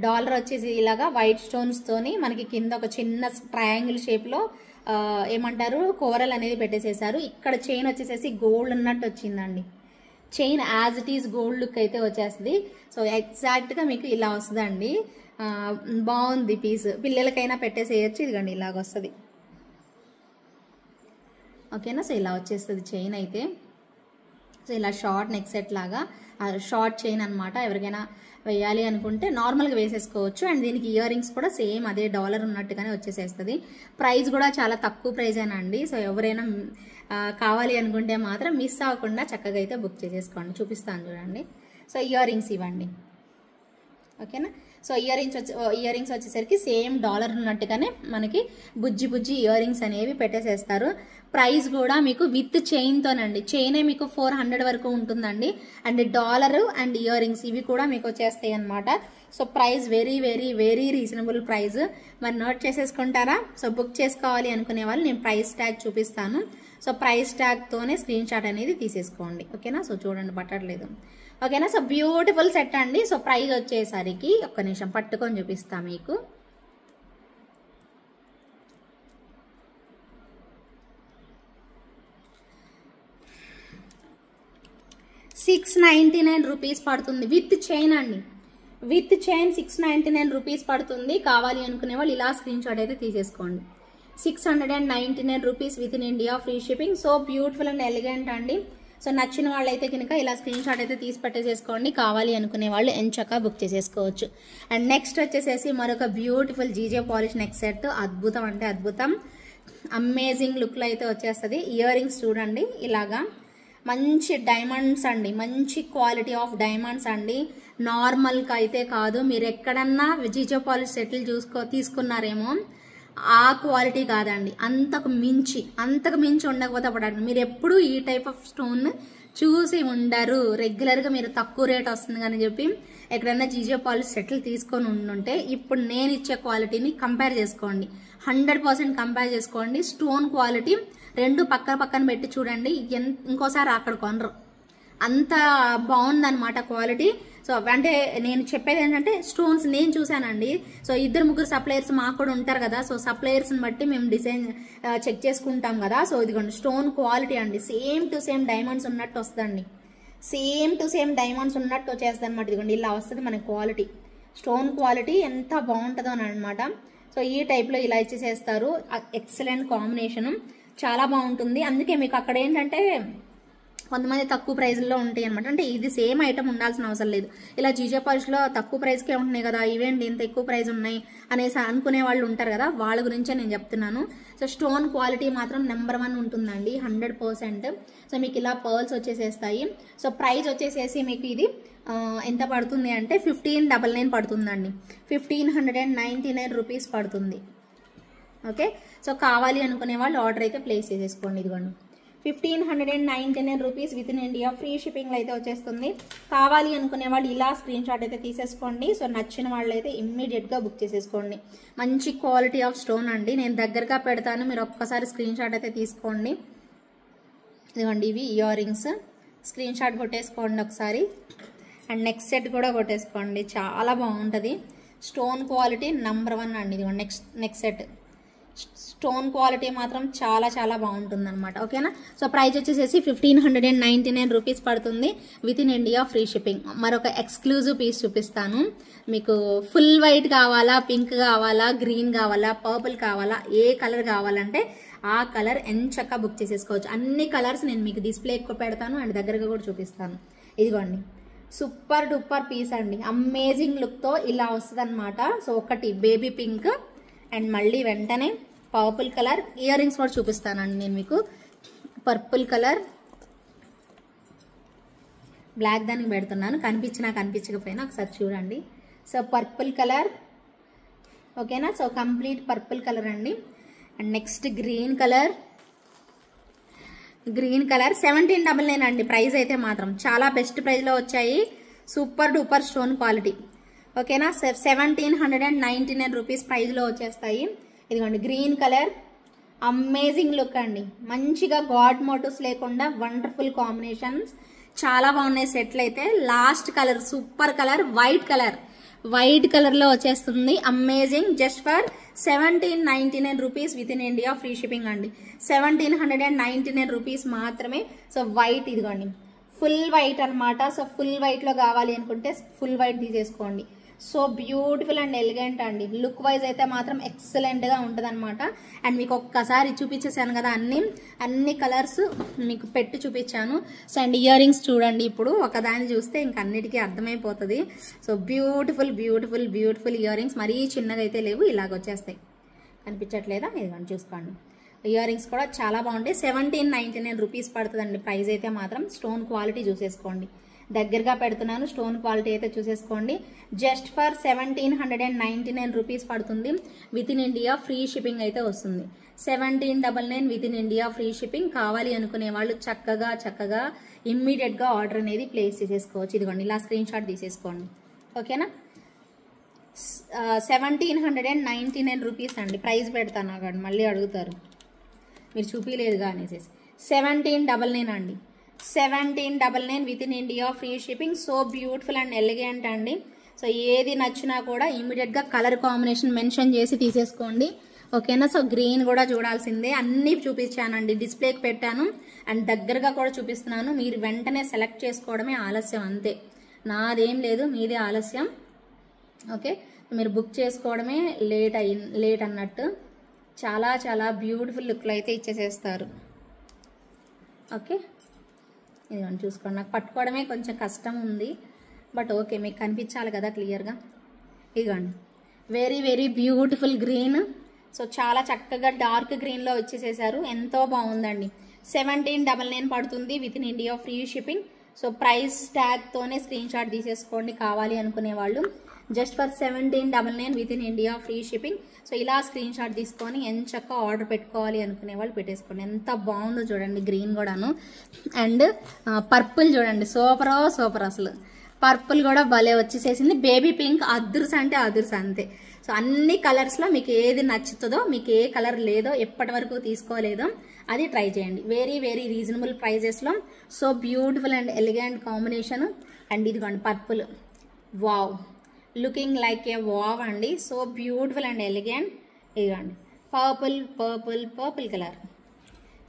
డాలర్ వచ్చేసి ఇలాగా వైట్ స్టోన్స్తోని మనకి కింద ఒక చిన్న ట్రయాంగిల్ షేప్లో ఏమంటారు కోరల్ అనేది పెట్టేసేసారు. ఇక్కడ చైన్ వచ్చేసేసి గోల్డ్ ఉన్నట్టు వచ్చిందండి. Chain as it is gold look అయితే వచ్చేస్తుంది. సో ఎగ్జాక్ట్గా మీకు ఇలా వస్తుందండి. బాగుంది పీస్, పిల్లలకైనా పెట్టేసేయచ్చు. ఇదిగండి ఇలాగ వస్తుంది. ఓకేనా. సో ఇలా వచ్చేస్తుంది చైన్ అయితే. సో ఇలా షార్ట్ నెక్ సెట్ లాగా షార్ట్ చైన్ అనమాట. ఎవరికైనా వేయాలి అనుకుంటే నార్మల్గా వేసేసుకోవచ్చు. అండ్ దీనికి ఇయర్ రింగ్స్ కూడా సేమ్ అదే డాలర్ ఉన్నట్టుగానే వచ్చేసేస్తుంది. ప్రైస్ కూడా చాలా తక్కువ ప్రైజేనండి. సో ఎవరైనా కావాలి అనుకుంటే మాత్రం మిస్ అవ్వకుండా చక్కగా అయితే బుక్ చేసేసుకోండి. చూపిస్తాను చూడండి. సో ఇయర్ రింగ్స్ ఇవ్వండి. ఓకేనా. సో ఇయర్ రింగ్స్ వచ్చేసరికి సేమ్ డాలర్ ఉన్నట్టుగానే మనకి బుజ్జి ఇయర్ రింగ్స్ అనేవి పెట్టేసేస్తారు. ప్రైస్ కూడా మీకు విత్ చైన్తోనండి, చైనే మీకు 400 వరకు ఉంటుందండి. And dollar and ear rings ఇవి కూడా మీకు వచ్చేస్తాయి అనమాట. So price very very very reasonable price. మరి నోట్ చేసేసుకుంటారా? సో బుక్ చేసుకోవాలి అనుకునే వాళ్ళు నేను ప్రైస్ ట్యాగ్ చూపిస్తాను. సో ప్రైస్ ట్యాగ్తోనే స్క్రీన్ షాట్ అనేది తీసేసుకోండి. ఓకేనా. సో చూడండి పట్టట్లేదు. ఓకేనా. సో బ్యూటిఫుల్ సెట్ అండి. సో ప్రైస్ వచ్చేసరికి ఒక్క నిమిషం పట్టుకొని చూపిస్తా మీకు. ₹699 పడుతుంది విత్ చైన్ అండి. విత్ చైన్ 699 రూపీస్ పడుతుంది. కావాలి అనుకునే వాళ్ళు ఇలా స్క్రీన్ షాట్ అయితే తీసేసుకోండి. 699 rupees within India free shipping. So beautiful and elegant అండి. సో నచ్చిన వాళ్ళైతే కనుక ఇలా స్క్రీన్ షాట్ అయితే తీసి పెట్టేసేసుకోండి. కావాలి అనుకునే వాళ్ళు ఎంచక్కా బుక్ చేసేసుకోవచ్చు. అండ్ నెక్స్ట్ వచ్చేసేసి మరొక beautiful GJ polish neck set. అద్భుతం అంటే అద్భుతం, అమేజింగ్ లుక్లో అయితే వచ్చేస్తుంది. ఇయర్ రింగ్స్ చూడండి ఇలాగా మంచి డైమండ్స్ అండి, మంచి క్వాలిటీ ఆఫ్ డైమండ్స్ అండి. నార్మల్గా అయితే కాదు, మీరు ఎక్కడన్నా జీజే పాలిష్ సెట్లు తీసుకున్నారేమో ఆ క్వాలిటీ కాదండి, అంతకు మించి ఉండకపోతే పడండి. మీరు ఎప్పుడు ఈ టైప్ ఆఫ్ స్టోన్ చూసి ఉండరు. రెగ్యులర్గా మీరు తక్కువ రేట్ వస్తుంది కానీ చెప్పి ఎక్కడైనా జీజే పాలిష్ సెట్లు తీసుకొని ఉండుంటే ఇప్పుడు నేను ఇచ్చే క్వాలిటీని కంపేర్ చేసుకోండి. 100% కంపేర్ చేసుకోండి. స్టోన్ క్వాలిటీ రెండు పక్కన పెట్టి చూడండి, ఇంకోసారి అక్కడ కొనరు, అంత బాగుందన్నమాట క్వాలిటీ. సో అంటే నేను చెప్పేది ఏంటంటే స్టోన్స్ నేను చూసానండి. సో 2-3 సప్లయర్స్ మాకు కూడా ఉంటారు కదా. సో సప్లయర్స్ని బట్టి మేము డిజైన్ చెక్ చేసుకుంటాం కదా. సో ఇదిగోండి స్టోన్ క్వాలిటీ అండి, సేమ్ టు సేమ్ డైమండ్స్ ఉన్నట్టు వస్తుందండి. సేమ్ టు సేమ్ డైమండ్స్ ఉన్నట్టు వచ్చేస్తుంది అనమాట. ఇదిగోండి ఇలా వస్తుంది మన క్వాలిటీ, స్టోన్ క్వాలిటీ ఎంత బాగుంటుందో అని అనమాట. సో ఈ టైప్లో ఇలా ఇచ్చేసేస్తారు. ఎక్సలెంట్ కాంబినేషను, చాలా బాగుంటుంది. అందుకే మీకు అక్కడ ఏంటంటే కొంతమంది తక్కువ ప్రైజ్లో ఉంటాయి అనమాట. అంటే ఇది సేమ్ ఐటమ్ ఉండాల్సిన అవసరం లేదు. ఇలా జీజే పాలిష్లో తక్కువ ప్రైస్కే ఉంటున్నాయి కదా, ఇవేంటి ఇంత ఎక్కువ ప్రైస్ ఉన్నాయి అనేసి అనుకునే వాళ్ళు ఉంటారు కదా, వాళ్ళ గురించే నేను చెప్తున్నాను. సో స్టోన్ క్వాలిటీ మాత్రం నెంబర్ 1 ఉంటుందండి 100%. సో మీకు ఇలా పర్ల్స్ వచ్చేసేస్తాయి. సో ప్రైస్ వచ్చేసేసి మీకు ఇది ఎంత పడుతుంది అంటే 1599 పడుతుందండి. 1599 రూపీస్ పడుతుంది. ఓకే. సో కావాలి అనుకునే వాళ్ళు ఆర్డర్ అయితే ప్లేస్ చేసేసుకోండి. ఇదిగోండి 1599 rupees within India free షిప్పింగ్లో అయితే వచ్చేస్తుంది. కావాలి అనుకునే వాళ్ళు ఇలా స్క్రీన్ షాట్ అయితే తీసేసుకోండి. సో నచ్చిన వాళ్ళు అయితే ఇమ్మీడియట్గా బుక్ చేసేసుకోండి. మంచి క్వాలిటీ ఆఫ్ స్టోన్ అండి, నేను దగ్గరగా పెడతాను, మీరు ఒక్కసారి స్క్రీన్ షాట్ అయితే తీసుకోండి. ఇదిగోండి ఇవి ఇయర్ రింగ్స్, స్క్రీన్ షాట్ కొట్టేసుకోండి ఒకసారి. అండ్ నెక్స్ట్ సెట్ కూడా కొట్టేసుకోండి, చాలా బాగుంటుంది. స్టోన్ క్వాలిటీ నెంబర్ 1 అండి. ఇదిగోండి నెక్స్ట్ సెట్ స్టోన్ క్వాలిటీ మాత్రం చాలా చాలా బాగుంటుంది అనమాట. ఓకేనా. సో ప్రైస్ వచ్చేసేసి 1599 రూపీస్ పడుతుంది. Within India free shipping. మరొక ఎక్స్క్లూజివ్ పీస్ చూపిస్తాను మీకు. ఫుల్ వైట్ కావాలా, పింక్ కావాలా, గ్రీన్ కావాలా, పర్పుల్ కావాలా, ఏ కలర్ కావాలంటే ఆ కలర్ ఎంచక్కా బుక్ చేసేసుకోవచ్చు. అన్ని కలర్స్ నేను మీకు డిస్ప్లే ఎక్కువ పెడతాను అండ్ దగ్గరగా కూడా చూపిస్తాను. ఇదిగోండి సూపర్ డూపర్ పీస్ అండి. అమేజింగ్ లుక్తో ఇలా వస్తుంది అనమాట. సో ఒకటి బేబీ పింక్ అండ్ మళ్ళీ వెంటనే పర్పుల్ కలర్. ఇయర్ రింగ్స్ కూడా చూపిస్తానండి నేను మీకు. పర్పుల్ కలర్, బ్లాక్ దానికి పెడుతున్నాను, కనిపించినా కనిపించకపోయినా ఒకసారి చూడండి. So purple colour. ఓకేనా. సో కంప్లీట్ పర్పుల్ కలర్ అండి. And next green colour. Green colour 1799 అండి. ప్రైస్ అయితే మాత్రం చాలా బెస్ట్ ప్రైస్లో వచ్చాయి. Super duper stone quality. ఓకేనా. 1799 రూపీస్ ప్రైస్లో వచ్చేస్తాయి. ఇదిగోండి గ్రీన్ కలర్. అమేజింగ్ లుక్ అండి. మంచిగా గాడ్ మోటివ్స్ లేకుండా వండర్ఫుల్ కాంబినేషన్స్. చాలా బాగున్నాయి సెట్లు అయితే. Last colour super colour white colour. White కలర్లో వచ్చేస్తుంది. Amazing. Just for 1799 rupees within India free shipping అండి. 1799 రూపీస్ మాత్రమే. సో వైట్ ఇదిగోండి ఫుల్ వైట్ అనమాట. సో ఫుల్ వైట్లో కావాలి అనుకుంటే ఫుల్ వైట్ తీసేసుకోండి. సో బ్యూటిఫుల్ అండ్ ఎలిగెంట్ అండి. లుక్ వైజ్ అయితే మాత్రం ఎక్సలెంట్గా ఉంటుంది అనమాట. అండ్ మీకు ఒక్కసారి చూపించేసాను కదా అన్ని కలర్స్ మీకు పెట్టి చూపించాను. సో అండ్ ఇయర్ రింగ్స్ చూడండి. ఇప్పుడు ఒకదాన్ని చూస్తే ఇంక అన్నిటికీ అర్థమైపోతుంది. So beautiful beautiful beautiful ear rings. మరీ చిన్నగా అయితే లేవు, ఇలాగ వచ్చేస్తాయి. కనిపించట్లేదా? ఇదిగోండి చూసుకోండి. ఇయర్ రింగ్స్ కూడా చాలా బాగుంటాయి. 1799 రూపీస్ పడుతుందండి ప్రైస్ అయితే మాత్రం. స్టోన్ క్వాలిటీ చూసేసుకోండి. దగ్గరగా పెడుతున్నాను. స్టోన్ క్వాలిటీ అయితే చూసేసుకోండి. జస్ట్ ఫర్ 1799 రూపీస్ పడుతుంది. Within India free shipping అయితే వస్తుంది. 1799 within India free shipping. కావాలి అనుకునే వాళ్ళు చక్కగా ఇమ్మీడియట్గా ఆర్డర్ అనేది ప్లేస్ చేసేసుకోవచ్చు. ఇదిగోండి ఇలా స్క్రీన్ షాట్ తీసేసుకోండి. ఓకేనా. 1799 రూపీస్ అండి. ప్రైస్ పెడతాను అక్కడ మళ్ళీ అడుగుతారు మీరు చూపించలేదుగా అనేసి. 1799 అండి. 1799 within India free shipping. So beautiful and elegant అండి. సో ఏది నచ్చినా కూడా ఇమీడియట్గా కలర్ కాంబినేషన్ మెన్షన్ చేసి తీసేసుకోండి. ఓకేనా. సో గ్రీన్ కూడా చూడాల్సిందే. అన్నీ చూపించానండి, డిస్ప్లేకి పెట్టాను అండ్ దగ్గరగా కూడా చూపిస్తున్నాను. మీరు వెంటనే సెలెక్ట్ చేసుకోవడమే ఆలస్యం, అంతే. నాదేం లేదు, మీదే ఆలస్యం. ఓకే. మీరు బుక్ చేసుకోవడమే లేట్ అన్నట్టు. చాలా చాలా బ్యూటిఫుల్ లుక్లో అయితే ఇచ్చేసేస్తారు. ఓకే. ఇదిగోండి చూసుకోండి. నాకు పట్టుకోవడమే కొంచెం కష్టం ఉంది, బట్ ఓకే మీకు కనిపించాలి కదా క్లియర్గా. ఇదిగోండి very very beautiful green. So చాలా చక్కగా డార్క్ గ్రీన్లో వచ్చేసేసారు. ఎంతో బాగుందండి. 1799 పడుతుంది within India free shipping. So price ట్యాగ్తోనే స్క్రీన్ షాట్ తీసేసుకోండి కావాలి అనుకునే వాళ్ళు. Just for 1799 within India free shipping. So ఇలా స్క్రీన్ షాట్ తీసుకొని ఎంచక్క ఆర్డర్ పెట్టుకోవాలి అనుకునే వాళ్ళు పెట్టేసుకోండి. ఎంత బాగుందో చూడండి గ్రీన్ కూడాను. అండ్ పర్పుల్ చూడండి, సూపర్ అసలు. పర్పుల్ కూడా భలే వచ్చేసేసింది. బేబీ పింక్ అదుర్స్ అంటే అదుర్స్ అంతే. సో అన్ని కలర్స్లో మీకు ఏది నచ్చుతుందో, మీకు ఏ కలర్ లేదో, ఎప్పటి వరకు తీసుకోలేదో అది ట్రై చేయండి. వెరీ వెరీ రీజనబుల్ ప్రైజెస్లో. So beautiful and elegant combination. And ఇదిగోండి purple. Wow, looking like a wow అండి. So beautiful and elegant. ఇదిగోండి పర్పుల్ కలర్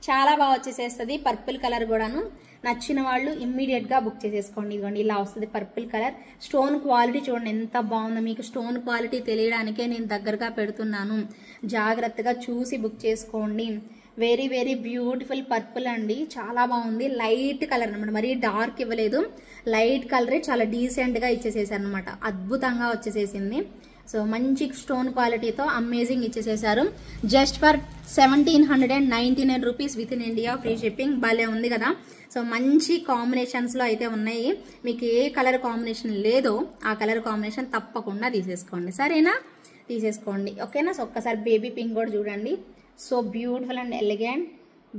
చాలా బాగా వచ్చేసేస్తుంది. పర్పుల్ కలర్ కూడాను నచ్చిన వాళ్ళు ఇమ్మీడియట్గా బుక్ చేసేసుకోండి. ఇదిగోండి ఇలా వస్తుంది పర్పుల్ కలర్. స్టోన్ క్వాలిటీ చూడండి ఎంత బాగుందో. మీకు స్టోన్ క్వాలిటీ తెలియడానికే నేను దగ్గరగా పెడుతున్నాను. జాగ్రత్తగా చూసి బుక్ చేసుకోండి. వెరీ వెరీ బ్యూటిఫుల్ పర్పుల్ అండి. చాలా బాగుంది. లైట్ కలర్ అనమాట, మరీ డార్క్ ఇవ్వలేదు. లైట్ కలరే చాలా డీసెంట్గా ఇచ్చేసేసారు అనమాట. అద్భుతంగా వచ్చేసేసింది. సో మంచి స్టోన్ క్వాలిటీతో అమేజింగ్ ఇచ్చేసేసారు. Just for 1799 rupees within India free shipping. భలే ఉంది కదా. సో మంచి కాంబినేషన్స్లో అయితే ఉన్నాయి. మీకు ఏ కలర్ కాంబినేషన్ లేదో ఆ కలర్ కాంబినేషన్ తప్పకుండా తీసేసుకోండి. సరేనా, తీసేసుకోండి. ఓకేనా. సో ఒక్కసారి బేబీ పింక్ కూడా చూడండి. So beautiful and elegant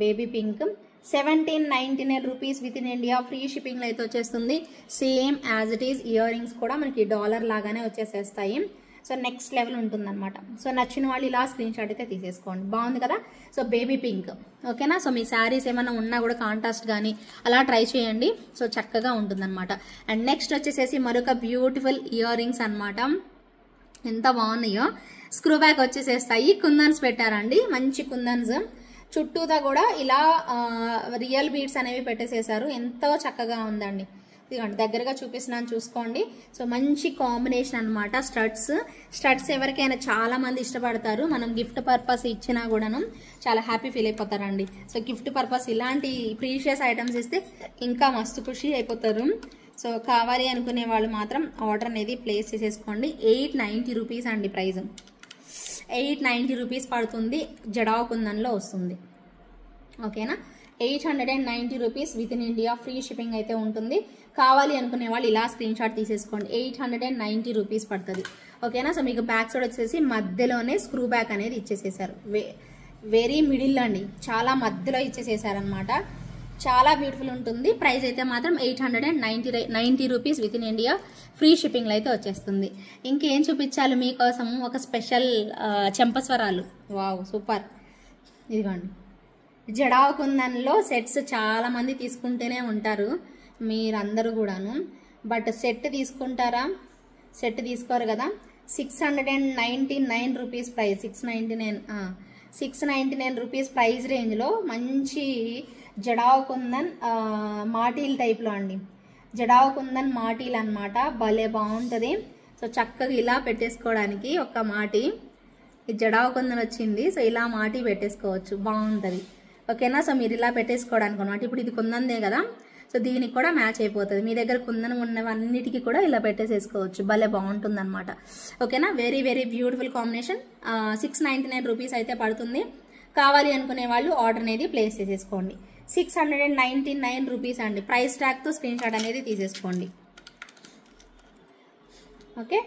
baby pink. 1799 rupees within India free షిప్పింగ్లో అయితే వచ్చేస్తుంది. Same as it is. Ear rings కూడా మనకి డాలర్ లాగానే వచ్చేసేస్తాయి. సో నెక్స్ట్ లెవెల్ ఉంటుందన్నమాట. సో నచ్చిన వాళ్ళు ఇలా స్క్రీన్ షాట్ అయితే తీసేసుకోండి. బాగుంది కదా. So baby pink. ఓకేనా. సో మీ శారీస్ ఏమైనా ఉన్నా కూడా కాంట్రాస్ట్ కానీ అలా ట్రై చేయండి. సో చక్కగా ఉంటుందన్నమాట. అండ్ నెక్స్ట్ వచ్చేసేసి మరొక బ్యూటిఫుల్ ఇయర్ రింగ్స్ అనమాట. ఎంత బాగున్నాయో. Screw back వచ్చేసేస్తాయి. కుందన్స్ పెట్టారండి, మంచి కుందన్స్. చుట్టూతా కూడా ఇలా రియల్ బీడ్స్ అనేవి పెట్టేసేసారు. ఎంతో చక్కగా ఉందండి. ఇదిగోండి దగ్గరగా చూపిస్తున్నాను చూసుకోండి. సో మంచి కాంబినేషన్ అనమాట. స్టడ్స్ ఎవరికైనా చాలా మంది ఇష్టపడతారు. మనం గిఫ్ట్ పర్పస్ ఇచ్చినా కూడాను చాలా హ్యాపీ ఫీల్ అయిపోతారండి. సో గిఫ్ట్ పర్పస్ ఇలాంటి ప్రీషియస్ ఐటమ్స్ ఇస్తే ఇంకా మస్తు ఖుషి అయిపోతారు. సో కావాలి అనుకునే వాళ్ళు మాత్రం ఆర్డర్ అనేది ప్లేస్ చేసేసుకోండి. 890 రూపీస్ అండి ప్రైస్. 890 రూపీస్ పడుతుంది. జడావ్ కుందన్లో వస్తుంది. ఓకేనా, 890 rupees within India free shipping అయితే ఉంటుంది. కావాలి అనుకునే వాళ్ళు ఇలా స్క్రీన్ షాట్ తీసేసుకోండి. 890 రూపీస్ పడుతుంది. ఓకేనా. సో మీకు బ్యాక్ సైడ్ వచ్చేసి మధ్యలోనే స్క్రూ బ్యాక్ అనేది ఇచ్చేసేసారు. వెరీ మిడిల్ అండి, చాలా మధ్యలో ఇచ్చేసేసారనమాట. చాలా బ్యూటిఫుల్ ఉంటుంది. ప్రైస్ అయితే మాత్రం 890 rupees within India free షిప్పింగ్లో అయితే వచ్చేస్తుంది. ఇంకేం చూపించాలి మీకోసం, ఒక స్పెషల్ చెంపస్వరాలు. Wow super. ఇదిగోండి, జడావ్ కుందన్లో సెట్స్ చాలా మంది తీసుకుంటూనే ఉంటారు మీరందరూ కూడాను. బట్ సెట్ తీసుకుంటారా? సెట్ తీసుకోరు కదా. 699 రూపీస్ ప్రైస్. 699 రూపీస్ ప్రైస్ రేంజ్లో మంచి జడావ్ కుందన్ మాటీల్ టైప్లో అండి. జడావ్ కుందన్ మాటీల్ అనమాట. భలే బాగుంటుంది. సో చక్కగా ఇలా పెట్టేసుకోవడానికి ఒక మాటి, ఈ జడావ్ కుందన్ వచ్చింది. సో ఇలా మాటి పెట్టేసుకోవచ్చు, బాగుంటుంది. ఓకేనా. సో మీరు ఇలా పెట్టేసుకోవడానికి అనమాట. ఇప్పుడు ఇది కుందందే కదా, సో దీనికి కూడా మ్యాచ్ అయిపోతుంది. మీ దగ్గర కుందనం ఉన్నవన్నిటికీ కూడా ఇలా పెట్టేసేసుకోవచ్చు. భలే బాగుంటుంది అనమాట. ఓకేనా. Very very beautiful combination. 699 rupees అయితే పడుతుంది. కావాలి అనుకునే వాళ్ళు ఆర్డర్ అనేది ప్లేస్ చేసేసుకోండి. 699 రూపీస్ అండి. ప్రైస్ ట్యాగ్తో స్క్రీన్ షాట్ అనేది తీసేసుకోండి. Okay,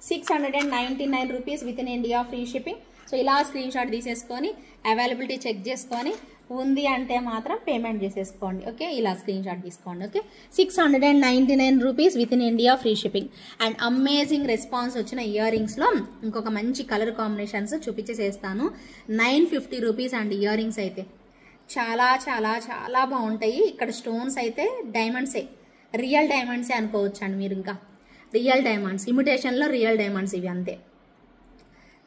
699 rupees within India free shipping. So ఇలా స్క్రీన్ షాట్ తీసేసుకొని అవైలబిలిటీ చెక్ చేసుకొని ఉంది అంటే మాత్రం పేమెంట్ చేసేసుకోండి. ఓకే, ఇలా స్క్రీన్ షాట్ తీసుకోండి. Okay, 699 rupees within India free shipping. And amazing response వచ్చిన ఇయర్ రింగ్స్లో ఇంకొక మంచి కలర్ కాంబినేషన్స్ చూపించేసేస్తాను. 950 రూపీస్ అండి ఇయర్ రింగ్స్ అయితే. చాలా చాలా చాలా బాగుంటాయి. ఇక్కడ స్టోన్స్ అయితే డైమండ్సే, రియల్ డైమండ్సే అనుకోవచ్చు అండి మీరు. ఇంకా రియల్ డైమండ్స్, ఇమిటేషన్లో రియల్ డైమండ్స్ ఇవి అంతే.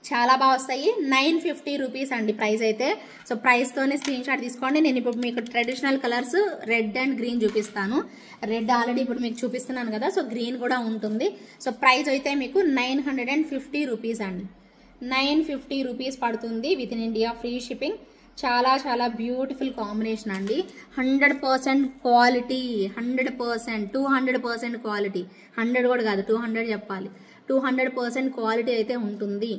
చాలా బాగా వస్తాయి. 950 రూపీస్ అండి ప్రైస్ అయితే. సో ప్రైస్తోనే స్క్రీన్ షాట్ తీసుకోండి. నేను ఇప్పుడు మీకు traditional colours red and green చూపిస్తాను. రెడ్ ఆల్రెడీ ఇప్పుడు మీకు చూపిస్తున్నాను కదా, సో గ్రీన్ కూడా ఉంటుంది. సో ప్రైస్ అయితే మీకు 950 రూపీస్ అండి. 950 రూపీస్ పడుతుంది within India free shipping. చాలా చాలా బ్యూటిఫుల్ కాంబినేషన్ అండి. 100% క్వాలిటీ, 100%, 200% క్వాలిటీ. 100 కూడా కాదు, 200 చెప్పాలి. 200% క్వాలిటీ అయితే ఉంటుంది.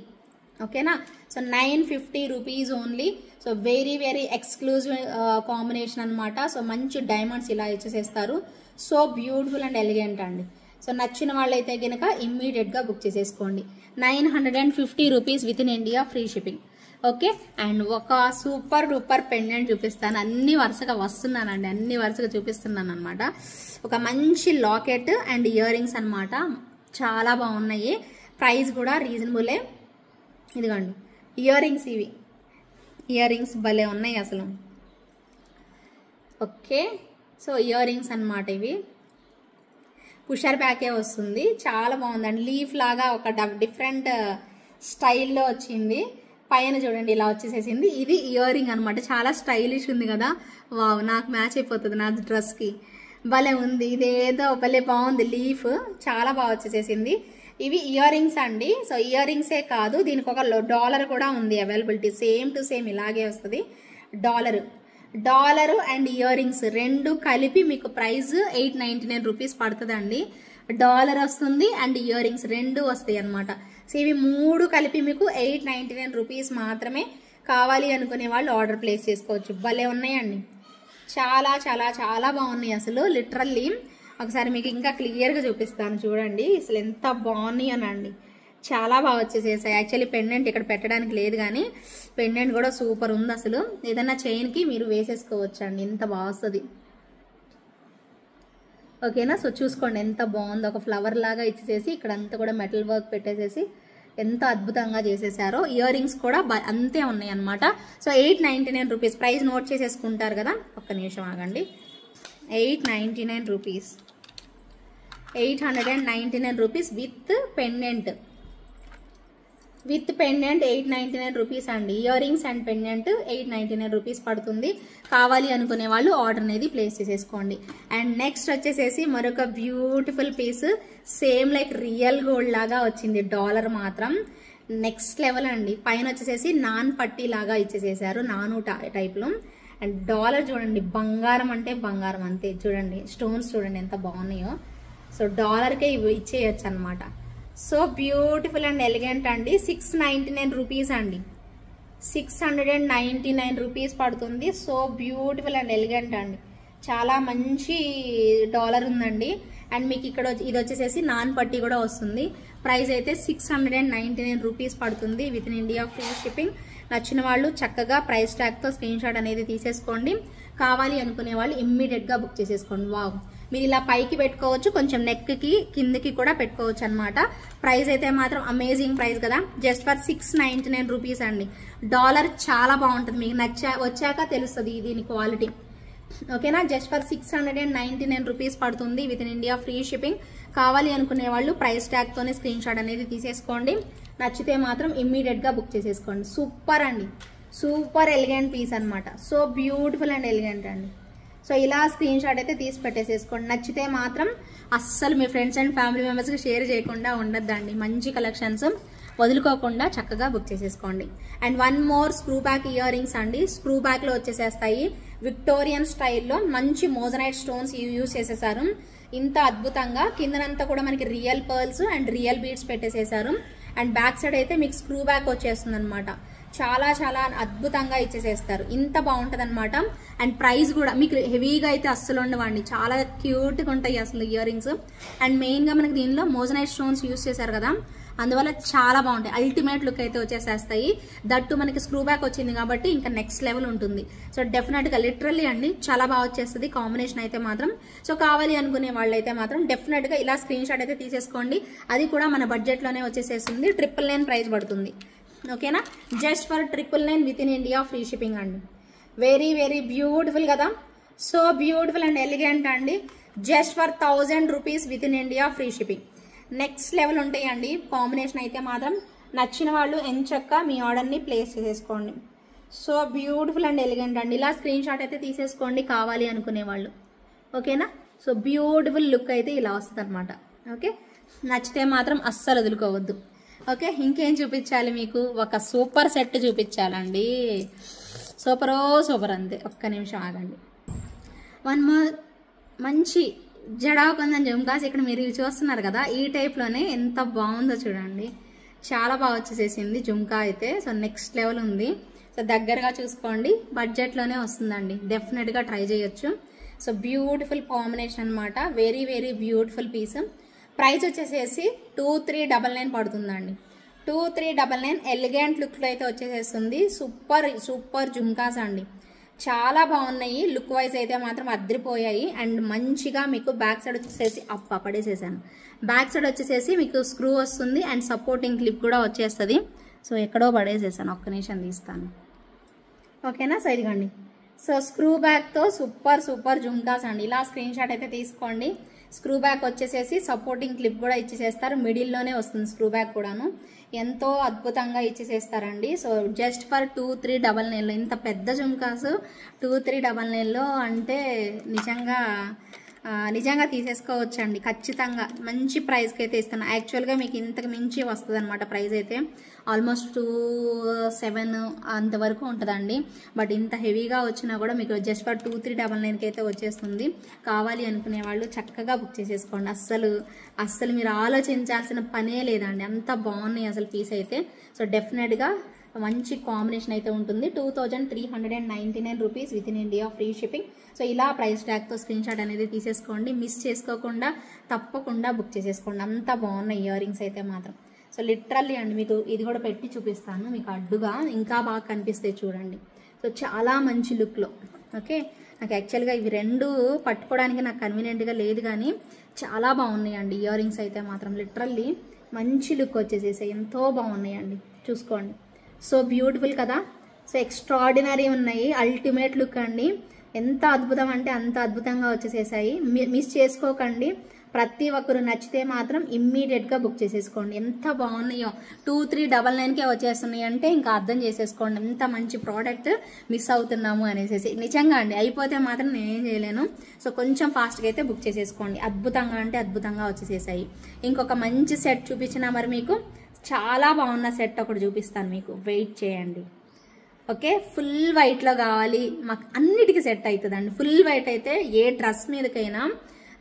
ఓకేనా. So 950 rupees only. So very very exclusive combination అనమాట. సో మంచి డైమండ్స్ ఇలా ఇచ్చేసేస్తారు. సో బ్యూటిఫుల్ అండ్ ఎలిగెంట్ అండి. సో నచ్చిన వాళ్ళైతే కనుక ఇమ్మీడియట్గా బుక్ చేసేసుకోండి. 950 rupees within India free shipping. Okay, and ఒక సూపర్ డూపర్ పెండెంట్ చూపిస్తాను. అన్ని వరుసగా వస్తున్నానండి, అన్ని వరుసగా చూపిస్తున్నాను అనమాట. ఒక మంచి లాకెట్ అండ్ ఇయర్ రింగ్స్ అనమాట. చాలా బాగున్నాయి. ప్రైస్ కూడా రీజనబులే. ఇదిగోండి ఇయర్ రింగ్స్, ఇవి ఇయర్ రింగ్స్ భలే ఉన్నాయి అసలు. ఓకే, సో ఇయర్ రింగ్స్ అనమాట ఇవి. పుషర్ బ్యాకే వస్తుంది. చాలా బాగుందండి. లీఫ్ లాగా ఒక డిఫరెంట్ స్టైల్లో వచ్చింది. పైన చూడండి ఇలా వచ్చేసేసింది. ఇది ఇయర్ రింగ్ అనమాట. చాలా స్టైలిష్ ఉంది కదా. వావ్, నాకు మ్యాచ్ అయిపోతుంది నా డ్రెస్కి. భలే ఉంది. ఇదేదో భలే బాగుంది. లీఫ్ చాలా బాగా వచ్చేసేసింది. ఇవి ఇయర్ రింగ్స్ అండి. సో ఇయర్ రింగ్సే కాదు, దీనికి ఒక డాలర్ కూడా ఉంది అవైలబిలిటీ. సేమ్ టు సేమ్ ఇలాగే వస్తుంది. డాలర్ అండ్ ఇయర్ రింగ్స్ రెండు కలిపి మీకు ప్రైస్ 899 రూపీస్ పడుతుందండి. డాలర్ వస్తుంది అండ్ ఇయర్ రింగ్స్ రెండు వస్తాయి అనమాట. సో ఇవి మూడు కలిపి మీకు 899 రూపీస్ మాత్రమే. కావాలి అనుకునే వాళ్ళు ఆర్డర్ ప్లేస్ చేసుకోవచ్చు. భలే ఉన్నాయండి. చాలా చాలా చాలా బాగున్నాయి అసలు. లిటరల్లీ ఒకసారి మీకు ఇంకా క్లియర్గా చూపిస్తాను చూడండి. అసలు ఎంత బాగున్నాయి అనండి. చాలా బాగా వచ్చేసేసాయి. యాక్చువల్లీ పెండెంట్ ఇక్కడ పెట్టడానికి లేదు, కానీ పెండెంట్ కూడా సూపర్ ఉంది అసలు. ఏదైనా చైన్కి మీరు వేసేసుకోవచ్చు అండి, ఎంత బాగా వస్తుంది. ఓకేనా. సో చూసుకోండి ఎంత బాగుందో. ఒక ఫ్లవర్ లాగా ఇచ్చేసేసి ఇక్కడ అంతా కూడా మెటల్ వర్క్ పెట్టేసేసి ఎంత అద్భుతంగా చేసేసారో. ఇయర్ రింగ్స్ కూడా అంతే ఉన్నాయి అనమాట. So 899 rupees. ప్రైస్ నోట్ చేసేసుకుంటారు కదా, ఒక్క నిమిషం ఆగండి. 899 rupees. 899 rupees with pendant. With pendant 899 rupees అండి. Ear rings and pendant 899 rupees పడుతుంది. కావాలి అనుకునే వాళ్ళు ఆర్డర్ అనేది ప్లేస్ చేసేసుకోండి. అండ్ నెక్స్ట్ వచ్చేసేసి మరొక beautiful piece, same like real gold లాగా వచ్చింది. డాలర్ మాత్రం నెక్స్ట్ లెవెల్ అండి. పైన వచ్చేసేసి నాన్ పట్టీ లాగా ఇచ్చేసేసారు, నాను టైప్లో. అండ్ డాలర్ చూడండి, బంగారం అంటే బంగారం అంతే. చూడండి స్టోన్స్ చూడండి ఎంత బాగున్నాయో. సో డాలర్కే ఇవి ఇచ్చేయచ్చు అనమాట. సో బ్యూటిఫుల్ అండ్ ఎలిగెంట్ అండి. 699 రూపీస్ అండి, 699 రూపీస్ పడుతుంది. సో బ్యూటిఫుల్ అండ్ ఎలిగెంట్ అండి, చాలా మంచి డాలర్ ఉందండి. అండ్ మీకు ఇక్కడ ఇది వచ్చేసేసి నాన్ పట్టీ కూడా వస్తుంది. ప్రైస్ అయితే 699 రూపీస్ పడుతుంది within India free shipping. నచ్చిన వాళ్ళు చక్కగా ప్రైస్ ట్యాగ్తో స్క్రీన్ షాట్ అనేది తీసేసుకోండి. కావాలి అనుకునే వాళ్ళు ఇమ్మీడియట్గా బుక్ చేసేసుకోండి. వావ్, మీరు ఇలా పైకి పెట్టుకోవచ్చు, కొంచెం నెక్కి కిందకి కూడా పెట్టుకోవచ్చు అనమాట. ప్రైస్ అయితే మాత్రం అమేజింగ్ ప్రైస్ కదా, జస్ట్ ఫర్ 699 రూపీస్ అండి. డాలర్ చాలా బాగుంటుంది, మీకు వచ్చాక తెలుస్తుంది దీని క్వాలిటీ. ఓకేనా, జస్ట్ ఫర్ 699 రూపీస్ పడుతుంది within India free shipping. కావాలి అనుకునే వాళ్ళు ప్రైస్ ట్యాగ్తోనే స్క్రీన్ షాట్ అనేది తీసేసుకోండి. నచ్చితే మాత్రం ఇమ్మీడియట్గా బుక్ చేసేసుకోండి. సూపర్ అండి, సూపర్ ఎలిగెంట్ పీస్ అనమాట. సో బ్యూటిఫుల్ అండ్ ఎలిగెంట్ అండి. సో ఇలా స్క్రీన్ షాట్ అయితే తీసి పెట్టేసేసుకోండి. నచ్చితే మాత్రం అస్సలు మీ ఫ్రెండ్స్ అండ్ ఫ్యామిలీ మెంబర్స్కి షేర్ చేయకుండా ఉండద్దండి. మంచి కలెక్షన్స్ వదులుకోకుండా చక్కగా బుక్ చేసేసుకోండి. And one more screw back ear rings అండి. స్క్రూ బ్యాక్లో వచ్చేసేస్తాయి విక్టోరియన్ స్టైల్లో. మంచి మోజనైట్ స్టోన్స్ యూజ్ చేసేసారు ఇంత అద్భుతంగా. కిందనంతా కూడా మనకి real pearls and real beads పెట్టేసేసారు. అండ్ బ్యాక్ సైడ్ అయితే మీకు స్క్రూ బ్యాక్ వచ్చేస్తుంది అనమాట. చాలా చాలా అద్భుతంగా ఇచ్చేసేస్తారు, ఇంత బాగుంటుంది అనమాట. అండ్ ప్రైస్ కూడా మీకు హెవీగా అయితే అస్సలు ఉండవండి, చాలా క్యూట్గా ఉంటాయి అసలు ఇయర్ రింగ్స్. అండ్ మెయిన్గా మనకి దీనిలో మోజనైట్ స్టోన్స్ యూజ్ చేశారు కదా, అందువల్ల చాలా బాగుంటాయి. అల్టిమేట్ లుక్ అయితే వచ్చేసేస్తాయి. దట్టు మనకి స్క్రూ బ్యాక్ వచ్చింది కాబట్టి ఇంకా నెక్స్ట్ లెవెల్ ఉంటుంది. సో డెఫినెట్గా లిటరల్లీ అండి చాలా బాగా వచ్చేస్తుంది కాంబినేషన్ అయితే మాత్రం. సో కావాలి అనుకునే వాళ్ళైతే మాత్రం డెఫినెట్గా ఇలా స్క్రీన్ షాట్ అయితే తీసేసుకోండి. అది కూడా మన బడ్జెట్లోనే వచ్చేసేస్తుంది. 999 ప్రైస్ పడుతుంది. ఓకేనా, just for 999 with in India free shipping అండి. వెరీ వెరీ బ్యూటిఫుల్ కదా, సో బ్యూటిఫుల్ అండ్ ఎలిగెంట్ అండి. Just for 1000 rupees within India free shipping. Next level ఉంటాయండి కాంబినేషన్ అయితే మాత్రం. నచ్చిన వాళ్ళు ఎంచక్కా మీ ఆర్డర్ని ప్లేస్ చేసేసుకోండి. సో బ్యూటిఫుల్ అండ్ ఎలిగెంట్ అండి. ఇలా స్క్రీన్ షాట్ అయితే తీసేసుకోండి కావాలి అనుకునే వాళ్ళు. ఓకేనా, సో బ్యూటిఫుల్ లుక్ అయితే ఇలా వస్తుంది అనమాట. ఓకే, నచ్చితే మాత్రం అస్సలు వదులుకోవద్దు. ఓకే, ఇంకేం చూపించాలి మీకు? ఒక సూపర్ సెట్ చూపించాలండి. సూపర్ అంతే. ఒక్క నిమిషం ఆగండి. వన్ మోర్ మంచి జడాకుందని జుమ్కాస్ ఇక్కడ మీరు చూస్తున్నారు కదా, ఈ టైప్లోనే ఎంత బాగుందో చూడండి. చాలా బాగా వచ్చేసేసింది జుమ్కా అయితే. సో నెక్స్ట్ లెవెల్ ఉంది. సో దగ్గరగా చూసుకోండి, బడ్జెట్లోనే వస్తుందండి. డెఫినెట్గా ట్రై చేయొచ్చు. సో బ్యూటిఫుల్ కాంబినేషన్ అనమాట. Very very beautiful piece. Price వచ్చేసేసి 2399 పడుతుందండి. 2399 ఎలిగెంట్ లుక్లో అయితే వచ్చేసేస్తుంది. సూపర్ జుమ్కాస్ అండి, చాలా బాగున్నాయి. లుక్ వైజ్ అయితే మాత్రం అద్దరిపోయాయి. అండ్ మంచిగా మీకు బ్యాక్ సైడ్ వచ్చేసేసి పడేసేసాను. బ్యాక్ సైడ్ వచ్చేసేసి మీకు స్క్రూ వస్తుంది అండ్ సపోర్టింగ్ క్లిప్ కూడా వచ్చేస్తుంది. సో ఎక్కడో పడేసేసాను, ఒక్క నిమిషం తీస్తాను. ఓకేనా, సో ఇదిగోండి. సో స్క్రూ బ్యాక్తో సూపర్ జుమ్కాస్ అండి. ఇలా స్క్రీన్ షాట్ అయితే తీసుకోండి. స్క్రూ బ్యాక్ వచ్చేసేసి సపోర్టింగ్ క్లిప్ కూడా ఇచ్చేసేస్తారు. మిడిల్లోనే వస్తుంది స్క్రూ బ్యాక్ కూడాను. ఎంతో అద్భుతంగా ఇచ్చేసేస్తారండి. So just for 2399. ఇంత పెద్ద జుమ్కాస్ 2399 అంటే నిజంగా తీసేసుకోవచ్చండి. ఖచ్చితంగా మంచి ప్రైస్కి అయితే ఇస్తాను. యాక్చువల్గా మీకు ఇంతకు మించి వస్తుంది అనమాట. ప్రైస్ అయితే ఆల్మోస్ట్ 27 అంతవరకు ఉంటుందండి. బట్ ఇంత హెవీగా వచ్చినా కూడా మీకు జస్ట్ ఫర్ 2399కి అయితే వచ్చేస్తుంది. కావాలి అనుకునే వాళ్ళు చక్కగా బుక్ చేసేసుకోండి. అస్సలు మీరు ఆలోచించాల్సిన పనే లేదండి, అంత బాగున్నాయి అసలు పీస్ అయితే. సో డెఫినెట్గా మంచి కాంబినేషన్ అయితే ఉంటుంది. 2399 rupees within India free shipping. So ఇలా ప్రైస్ ట్యాగ్తో స్క్రీన్ షాట్ అనేది తీసేసుకోండి. మిస్ చేసుకోకుండా తప్పకుండా బుక్ చేసేసుకోండి. అంత బాగున్నాయి ఇయర్ రింగ్స్ అయితే మాత్రం. సో లిటరల్లీ అండి, మీకు ఇది కూడా పెట్టి చూపిస్తాను, మీకు అడ్డుగా ఇంకా బాగా కనిపిస్తాయి చూడండి. సో చాలా మంచి లుక్లో. ఓకే, నాకు యాక్చువల్గా ఇవి రెండు పట్టుకోవడానికి నాకు కన్వీనియంట్గా లేదు, కానీ చాలా బాగున్నాయండి ఇయర్ రింగ్స్ అయితే మాత్రం. లిటరల్లీ మంచి లుక్ వచ్చేసేసాయి, ఎంతో బాగున్నాయండి. చూసుకోండి, సో బ్యూటిఫుల్ కదా. సో ఎక్స్ట్రాడినరీ ఉన్నాయి, అల్టిమేట్ లుక్ అండి. ఎంత అద్భుతం అంటే అంత అద్భుతంగా వచ్చేసేసాయి. మిస్ చేసుకోకండి. ప్రతి ఒక్కరు నచ్చితే మాత్రం ఇమ్మీడియట్గా బుక్ చేసేసుకోండి. ఎంత బాగున్నాయో 2399కే వచ్చేస్తున్నాయి అంటే ఇంకా అర్థం చేసేసుకోండి ఎంత మంచి ప్రోడక్ట్ మిస్ అవుతున్నాము అనేసి. నిజంగా అండి, అయిపోతే మాత్రం నేనేం చేయలేను. సో కొంచెం ఫాస్ట్గా అయితే బుక్ చేసేసుకోండి. అద్భుతంగా అంటే అద్భుతంగా వచ్చేసేసాయి. ఇంకొక మంచి సెట్ చూపించిన మరి మీకు చాలా బాగున్న సెట్ ఒకటి చూపిస్తాను మీకు, వెయిట్ చేయండి. ఓకే, ఫుల్ వైట్లో కావాలి మాకు, అన్నిటికీ సెట్ అవుతుందండి. ఫుల్ వైట్ అయితే ఏ డ్రెస్ మీదకైనా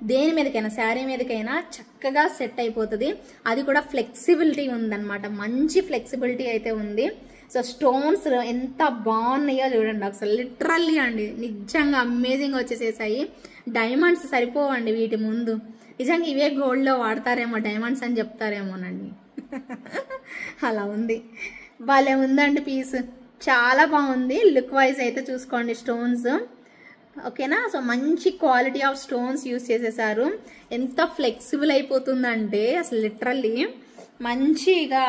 దేని మీదకైనా శారీ మీదకైనా చక్కగా సెట్ అయిపోతుంది. అది కూడా ఫ్లెక్సిబిలిటీ ఉందన్నమాట, మంచి ఫ్లెక్సిబిలిటీ అయితే ఉంది. సో స్టోన్స్ ఎంత బాగున్నాయో చూడండి అసలు, లిటరల్లీ అండి నిజంగా అమేజింగ్ వచ్చేసేసాయి. డైమండ్స్ సరిపోవండి వీటి ముందు. నిజంగా ఇవే గోల్డ్లో వాడతారేమో డైమండ్స్ అని చెప్తారేమోనండి. అలా ఉంది, భలే ఉందండి పీస్, చాలా బాగుంది. లుక్ వైజ్ అయితే చూసుకోండి స్టోన్స్, ఓకేనా. సో మంచి క్వాలిటీ ఆఫ్ స్టోన్స్ యూస్ చేసేసారు. ఎంత ఫ్లెక్సిబుల్ అయిపోతుందంటే అసలు లిటరల్లీ మంచిగా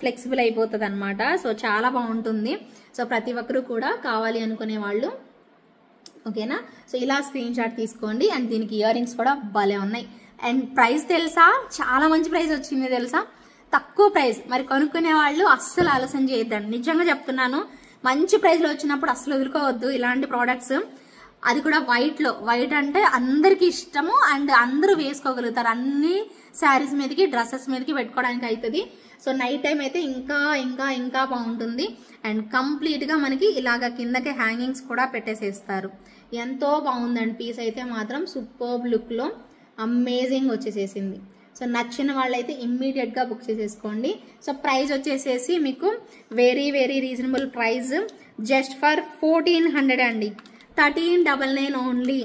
ఫ్లెక్సిబుల్ అయిపోతుంది అనమాట. సో చాలా బాగుంటుంది. సో ప్రతి ఒక్కరు కూడా కావాలి అనుకునే వాళ్ళు, ఓకేనా. సో ఇలా స్క్రీన్ షాట్ తీసుకోండి. అండ్ దీనికి ఇయర్ రింగ్స్ కూడా భలే ఉన్నాయి. అండ్ ప్రైస్ తెలుసా, చాలా మంచి ప్రైస్ వచ్చింది తెలుసా, తక్కువ ప్రైస్. మరి కొనుక్కునే వాళ్ళు అస్సలు ఆలస్యం చేయొద్దండి, నిజంగా చెప్తున్నాను. మంచి ప్రైస్లో వచ్చినప్పుడు అస్సలు వదులుకోవద్దు ఇలాంటి ప్రోడక్ట్స్. అది కూడా వైట్లో, వైట్ అంటే అందరికి ఇష్టము అండ్ అందరూ వేసుకోగలుగుతారు. అన్ని శారీస్ మీదకి డ్రెస్సెస్ మీదకి పెట్టుకోవడానికి అవుతుంది. సో నైట్ టైం అయితే ఇంకా ఇంకా ఇంకా బాగుంటుంది. అండ్ కంప్లీట్గా మనకి ఇలాగ కిందకి హ్యాంగింగ్స్ కూడా పెట్టేసేస్తారు. ఎంతో బాగుందండి పీస్ అయితే మాత్రం, సూపర్బ్ లుక్లో అమేజింగ్ వచ్చేసేసింది. సో నచ్చిన వాళ్ళైతే ఇమ్మీడియట్గా బుక్ చేసేసుకోండి. సో ప్రైస్ వచ్చేసేసి మీకు very very reasonable price, just for 1400 అండి, 1399 ఓన్లీ.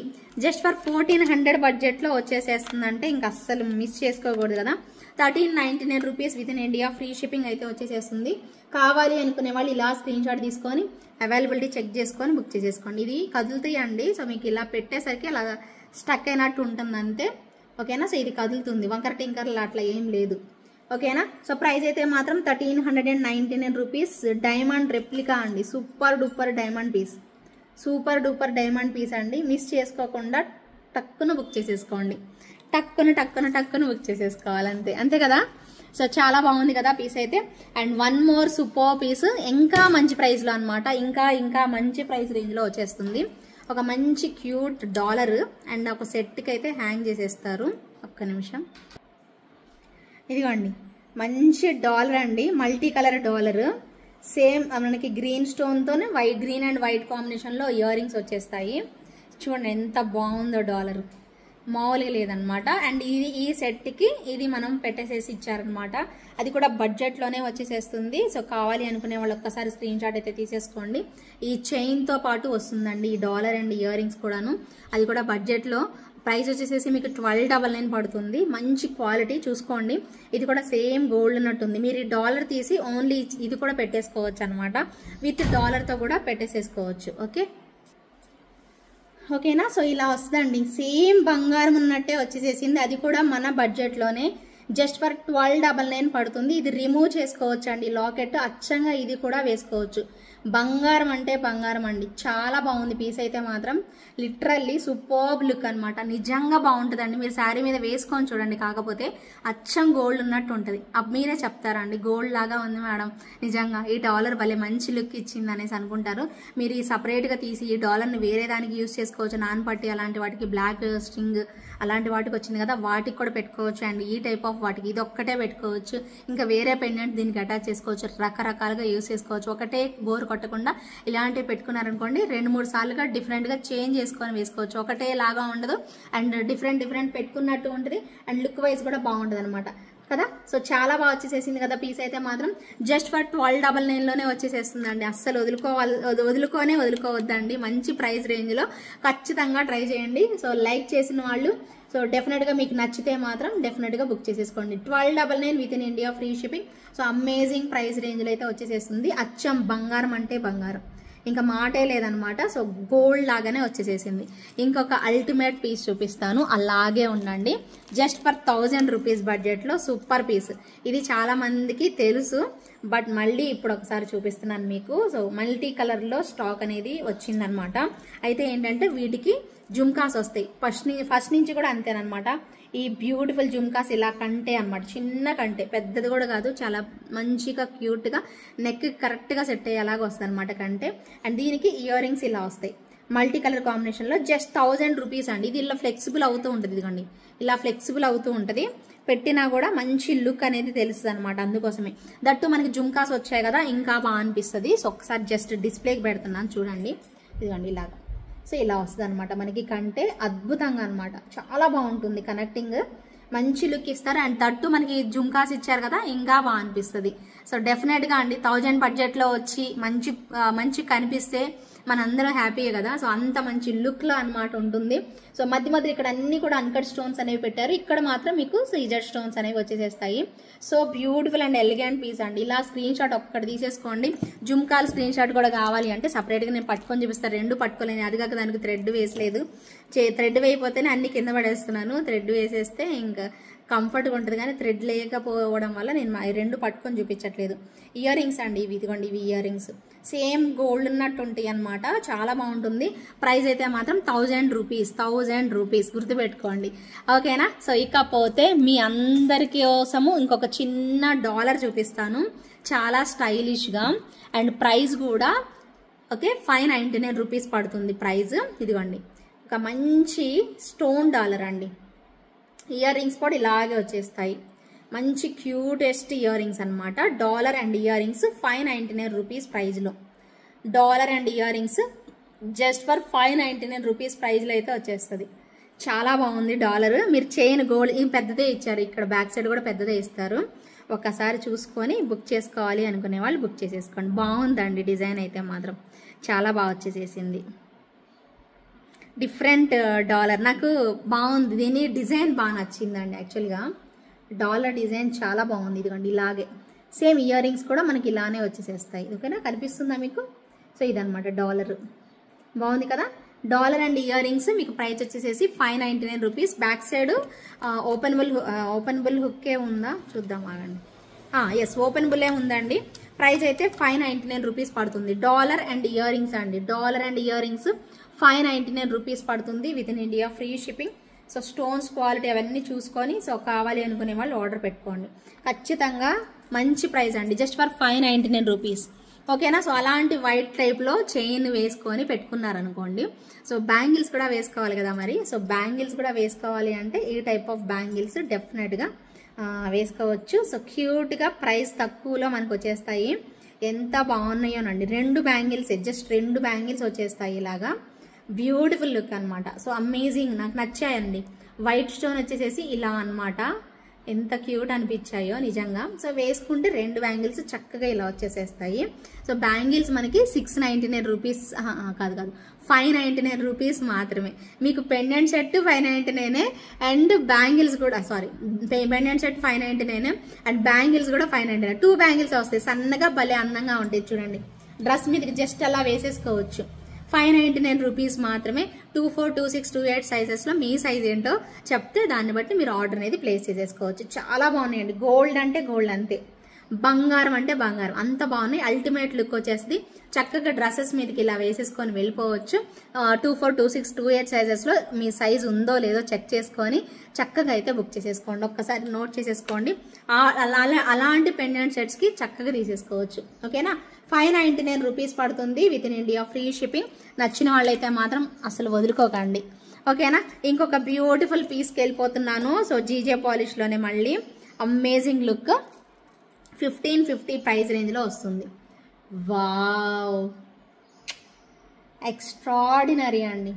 జస్ట్ ఫర్ 1400 బడ్జెట్లో వచ్చేసేస్తుందంటే ఇంకా అస్సలు మిస్ చేసుకోకూడదు కదా. 1399 rupees within India, free shipping అయితే వచ్చేసేస్తుంది. కావాలి అనుకునే వాళ్ళు ఇలా స్క్రీన్ షాట్ తీసుకొని అవైలబిలిటీ చెక్ చేసుకొని బుక్ చేసేసుకోండి. ఇది కదులుతాయి అండి, సో మీకు ఇలా పెట్టేసరికి అలా స్టక్ అయినట్టు ఉంటుంది అంతే, ఓకేనా. సో ఇది కదులుతుంది, వంకర టింకర్లు అట్లా ఏం లేదు, ఓకేనా. సో ప్రైస్ అయితే మాత్రం 1399 రూపీస్. డైమండ్ రెప్లికా అండి, super duper diamond piece, super duper diamond piece అండి. మిస్ చేసుకోకుండా టక్కున బుక్ చేసేసుకోండి, టక్కున బుక్ చేసేసుకోవాలి అంతే, అంతే కదా. సో చాలా బాగుంది కదా పీస్ అయితే. And one more super piece ఇంకా మంచి ప్రైస్లో అనమాట, ఇంకా ఇంకా మంచి ప్రైస్ రేంజ్లో వచ్చేస్తుంది. ఒక మంచి క్యూట్ డాలర్ అండ్ ఒక సెట్కి అయితే హ్యాంగ్ చేసేస్తారు. ఒక్క నిమిషం, ఇదిగోండి మంచి డాలర్ అండి, మల్టీ కలర్ డాలర్. సేమ్ మనకి గ్రీన్ స్టోన్తోనే వైట్, గ్రీన్ అండ్ వైట్ కాంబినేషన్లో ఇయర్ రింగ్స్ వచ్చేస్తాయి. చూడండి ఎంత బాగుందో డాలర్, మామూలుగా లేదనమాట. అండ్ ఇది ఈ సెట్కి ఇది మనం పెట్టేసేసి ఇచ్చారనమాట. అది కూడా బడ్జెట్లోనే వచ్చేసేస్తుంది. సో కావాలి అనుకునే వాళ్ళు ఒక్కసారి స్క్రీన్ షాట్ అయితే తీసేసుకోండి. ఈ చైన్తో పాటు వస్తుందండి ఈ డాలర్ అండ్ ఇయర్ రింగ్స్ కూడాను. అది కూడా బడ్జెట్లో. ప్రైస్ వచ్చేసేసి మీకు 1299 పడుతుంది. మంచి క్వాలిటీ చూసుకోండి. ఇది కూడా సేమ్ గోల్డ్ ఉన్నట్టుంది. మీరు ఈ డాలర్ తీసి ఓన్లీ ఇది కూడా పెట్టేసుకోవచ్చు అనమాట, విత్ డాలర్తో కూడా పెట్టేసేసుకోవచ్చు, ఓకే ఓకేనా. సో ఇలా వస్తుందండి, సేమ్ బంగారం ఉన్నట్టే వచ్చేసేసింది. అది కూడా మన బడ్జెట్లోనే, జస్ట్ ఫర్ 1299 పడుతుంది. ఇది రిమూవ్ చేసుకోవచ్చు అండి లాకెట్, అచ్చంగా ఇది కూడా వేసుకోవచ్చు. బంగారం అంటే బంగారం అండి, చాలా బాగుంది పీస్ అయితే మాత్రం, లిటరల్లీ సూపర్బ్ లుక్ అనమాట. నిజంగా బాగుంటుందండి, మీరు శారీ మీద వేసుకొని చూడండి. కాకపోతే అచ్చం గోల్డ్ ఉన్నట్టు ఉంటుంది. మీరే చెప్తారండి గోల్డ్ లాగా ఉంది మేడం, నిజంగా ఈ డాలర్ భలే మంచి లుక్ ఇచ్చింది అనేసి అనుకుంటారు. మీరు ఈ సపరేట్గా తీసి ఈ డాలర్ని వేరే దానికి యూస్ చేసుకోవచ్చు. నాన్ పట్టి అలాంటి వాటికి, బ్లాక్ స్ట్రింగ్ అలాంటి వాటికి వచ్చింది కదా, వాటికి కూడా పెట్టుకోవచ్చు. అండ్ ఈ టైప్ ఆఫ్ వాటికి ఇది ఒక్కటే పెట్టుకోవచ్చు. ఇంకా వేరే పెండెంట్ దీనికి అటాచ్ చేసుకోవచ్చు, రకరకాలుగా యూస్ చేసుకోవచ్చు. ఒకటే బోర్ కొట్టకుండా ఇలాంటివి పెట్టుకున్నారనుకోండి, 2-3 సార్లుగా డిఫరెంట్గా చేంజ్ చేసుకొని వేసుకోవచ్చు. ఒకటే లాగా ఉండదు, అండ్ డిఫరెంట్ పెట్టుకున్నట్టు ఉంటుంది. అండ్ లుక్ వైజ్ కూడా బాగుంటుంది అనమాట కదా. సో చాలా బాగా వచ్చేసేసింది కదా పీస్ అయితే మాత్రం. జస్ట్ ఫర్ 1299లోనే వచ్చేసేస్తుందండి. అస్సలు వదులుకోవద్దండి. మంచి ప్రైస్ రేంజ్లో ఖచ్చితంగా ట్రై చేయండి. సో లైక్ చేసిన వాళ్ళు సో డెఫినెట్గా మీకు నచ్చితే మాత్రం డెఫినెట్గా బుక్ చేసేసుకోండి. 1299 with in India, free shipping. So amazing price రేంజ్లో అయితే వచ్చేసేస్తుంది. అచ్చం బంగారం అంటే బంగారం, ఇంకా మాటే లేదనమాట. సో గోల్డ్ లాగానే వచ్చేసేసింది. ఇంకొక అల్టిమేట్ పీస్ చూపిస్తాను, అలాగే ఉండండి. జస్ట్ ఫర్ 1000 రూపీస్ బడ్జెట్లో సూపర్ పీస్. ఇది చాలా మందికి తెలుసు, బట్ మళ్ళీ ఇప్పుడు ఒకసారి చూపిస్తున్నాను మీకు. సో మల్టీ కలర్లో స్టాక్ అనేది వచ్చిందనమాట. అయితే ఏంటంటే వీటికి జుమ్కాస్ వస్తాయి. ఫస్ట్ నుంచి కూడా అంతేనమాట. ఈ బ్యూటిఫుల్ జుమ్కాస్ ఇలా కంటే అనమాట, చిన్న కంటే, పెద్దది కూడా కాదు, చాలా మంచిగా క్యూట్గా నెక్ కరెక్ట్గా సెట్ అయ్యేలాగా వస్తుంది అనమాట కంటే. అండ్ దీనికి ఇయర్ రింగ్స్ ఇలా వస్తాయి మల్టీ కలర్ కాంబినేషన్లో, జస్ట్ 1000 రూపీస్ అండి. ఇది ఇలా ఫ్లెక్సిబుల్ అవుతూ ఉంటుంది, ఇదిగోండి ఇలా ఫ్లెక్సిబుల్ అవుతూ ఉంటుంది, పెట్టినా కూడా మంచి లుక్ అనేది తెలుస్తుంది అనమాట. అందుకోసమే దట్టు మనకి జుమ్కాస్ వచ్చాయి కదా, ఇంకా బాగా అనిపిస్తుంది. సో ఒకసారి జస్ట్ డిస్ప్లేకి పెడుతున్నాను చూడండి, ఇదిగోండి ఇలాగా. సో ఇలా వస్తుంది అనమాట మనకి కంటే, అద్భుతంగా అనమాట, చాలా బాగుంటుంది కనెక్టింగ్, మంచి లుక్ ఇస్తారు. అండ్ తట్టు మనకి జుమ్కాస్ ఇచ్చారు కదా, ఇంకా బాగా అనిపిస్తుంది. సో డెఫినెట్గా అండి 1000 బడ్జెట్లో వచ్చి మంచి కనిపిస్తే మనందరం హ్యాపీయే కదా. సో అంత మంచి లుక్లో అనమాట ఉంటుంది. సో మధ్య మధ్య ఇక్కడ అన్ని కూడా అన్కట్ స్టోన్స్ అనేవి పెట్టారు, ఇక్కడ మాత్రం మీకు సీజర్ స్టోన్స్ అనేవి వచ్చేసేస్తాయి. So beautiful and elegant piece అండి. ఇలా స్క్రీన్ షాట్ ఒక్కటి తీసేసుకోండి. జుమ్కాల్ స్క్రీన్ షాట్ కూడా కావాలి అంటే సపరేట్గా నేను పట్టుకొని చూపిస్తాను, 2 పట్టుకోలేని, అది కాక దానికి థ్రెడ్ వేసలేదు, థ్రెడ్ వేయిపోతేనే అన్ని కింద పడేస్తున్నాను. థ్రెడ్ వేసేస్తే ఇంకా కంఫర్ట్గా ఉంటుంది, కానీ థ్రెడ్ లేకపోవడం వల్ల నేను 2 పట్టుకొని చూపించట్లేదు. ఇయర్ రింగ్స్ అండి ఇవి, ఇదిగోండి ఇవి ఇయర్ రింగ్స్, సేమ్ గోల్డ్ ఉన్నట్టు ఉంటాయి అనమాట, చాలా బాగుంటుంది. ప్రైస్ అయితే మాత్రం 1000 రూపీస్ గుర్తుపెట్టుకోండి, ఓకేనా. సో ఇకపోతే మీ అందరికి కోసము ఇంకొక చిన్న డాలర్ చూపిస్తాను, చాలా స్టైలిష్గా, అండ్ ప్రైస్ కూడా ఓకే 599 రూపీస్ పడుతుంది ప్రైస్. ఇదిగోండి ఒక మంచి స్టోన్ డాలర్ అండి. ఇయర్ రింగ్స్ కూడా ఇలాగే వచ్చేస్తాయి, మంచి క్యూటెస్ట్ ఇయర్ రింగ్స్ అనమాట. Dollar and ear rings 599 rupees ప్రైజ్లో, dollar and ear rings just for 599 rupees ప్రైజ్లో అయితే వచ్చేస్తుంది. చాలా బాగుంది డాలర్. మీరు చైన్ గోల్డ్ ఇవి పెద్దదే ఇచ్చారు, ఇక్కడ బ్యాక్ సైడ్ కూడా పెద్దదే ఇస్తారు. ఒక్కసారి చూసుకొని బుక్ చేసుకోవాలి అనుకునే వాళ్ళు బుక్ చేసేసుకోండి. బాగుందండి డిజైన్ అయితే మాత్రం చాలా బాగా వచ్చేసేసింది. డిఫరెంట్ డాలర్ నాకు బాగుంది, దీని డిజైన్ బాగా నచ్చిందండి. యాక్చువల్గా డాలర్ డిజైన్ చాలా బాగుంది. ఇదిగోండి ఇలాగే సేమ్ ఇయర్ రింగ్స్ కూడా మనకి ఇలానే వచ్చేసేస్తాయి, ఓకేనా. కనిపిస్తుందా మీకు? సో ఇదనమాట డాలర్, బాగుంది కదా. డాలర్ అండ్ ఇయర్ రింగ్స్ మీకు ప్రైస్ వచ్చేసేసి 599 రూపీస్. బ్యాక్ సైడ్ ఓపెనబుల్ హుక్కే ఉందా చూద్దాం ఆగండి. ఎస్ ఓపెనబుల్లే ఉందండి. ప్రైస్ అయితే 599 రూపీస్ పడుతుంది. డాలర్ అండ్ ఇయర్ రింగ్స్ అండి, dollar and ear rings 599 rupees పడుతుంది within India, free shipping. So stones quality అవన్నీ చూసుకొని సో కావాలి అనుకునే వాళ్ళు ఆర్డర్ పెట్టుకోండి. ఖచ్చితంగా మంచి ప్రైస్ అండి, జస్ట్ ఫర్ 599 రూపీస్, ఓకేనా. సో అలాంటి వైట్ టైప్లో చైన్ వేసుకొని పెట్టుకున్నారనుకోండి, సో బ్యాంగిల్స్ కూడా వేసుకోవాలి కదా మరి. సో బ్యాంగిల్స్ కూడా వేసుకోవాలి అంటే ఈ టైప్ ఆఫ్ బ్యాంగిల్స్ డెఫినెట్గా వేసుకోవచ్చు. సో క్యూట్గా ప్రైస్ తక్కువలో మనకు వచ్చేస్తాయి. ఎంత బాగున్నాయోనండి, 2 బ్యాంగిల్స్, జస్ట్ 2 బ్యాంగిల్స్ వచ్చేస్తాయి ఇలాగా. బ్యూటిఫుల్ లుక్ అనమాట. సో అమేజింగ్, నాకు నచ్చాయండి. వైట్ స్టోన్ వచ్చేసేసి ఇలా అనమాట, ఎంత క్యూట్ అనిపించాయో నిజంగా. సో వేసుకుంటే 2 బ్యాంగిల్స్ చక్కగా ఇలా వచ్చేసేస్తాయి. సో బ్యాంగిల్స్ మనకి 699 రూపీస్ కాదు 599 రూపీస్ మాత్రమే. మీకు పెండెంట్ సెట్ 599 అండ్ బ్యాంగిల్స్ కూడా పెండెంట్ సెట్ 599 అండ్ బ్యాంగిల్స్ కూడా 599. 2 బ్యాంగిల్స్ వస్తాయి, సన్నగా భలే అందంగా ఉంటాయి చూడండి. డ్రెస్ మీదకి జస్ట్ అలా వేసేసుకోవచ్చు. 599 రూపీస్ మాత్రమే. 24, 26, 28 సైజెస్లో మీ సైజ్ ఏంటో చెప్తే దాన్ని బట్టి మీరు ఆర్డర్ అనేది ప్లేస్ చేసేసుకోవచ్చు. చాలా బాగున్నాయండి. గోల్డ్ అంటే గోల్డ్ అంతే, బంగారం అంటే బంగారం, అంత బాగున్నాయి. అల్టిమేట్ లుక్ వచ్చేసి చక్కగా డ్రెస్సెస్ మీదకి ఇలా వేసేసుకొని వెళ్ళిపోవచ్చు. 24, 26, 28 సైజెస్లో మీ సైజ్ ఉందో లేదో చెక్ చేసుకొని చక్కగా అయితే బుక్ చేసేసుకోండి. ఒక్కసారి నోట్ చేసేసుకోండి. అలాంటి పెండెంట్ సెట్స్కి చక్కగా తీసేసుకోవచ్చు, ఓకేనా. 599 రూపీస్ పడుతుంది within India, free shipping. నచ్చిన వాళ్ళైతే మాత్రం అసలు వదులుకోకండి, ఓకేనా. ఇంకొక బ్యూటిఫుల్ పీస్కి వెళ్ళిపోతున్నాను. సో జీజే పాలిష్లోనే మళ్ళీ అమేజింగ్ లుక్, 1550 ప్రైస్ రేంజ్లో వస్తుంది. వావ్, ఎక్స్ట్రాడినరీ అండి,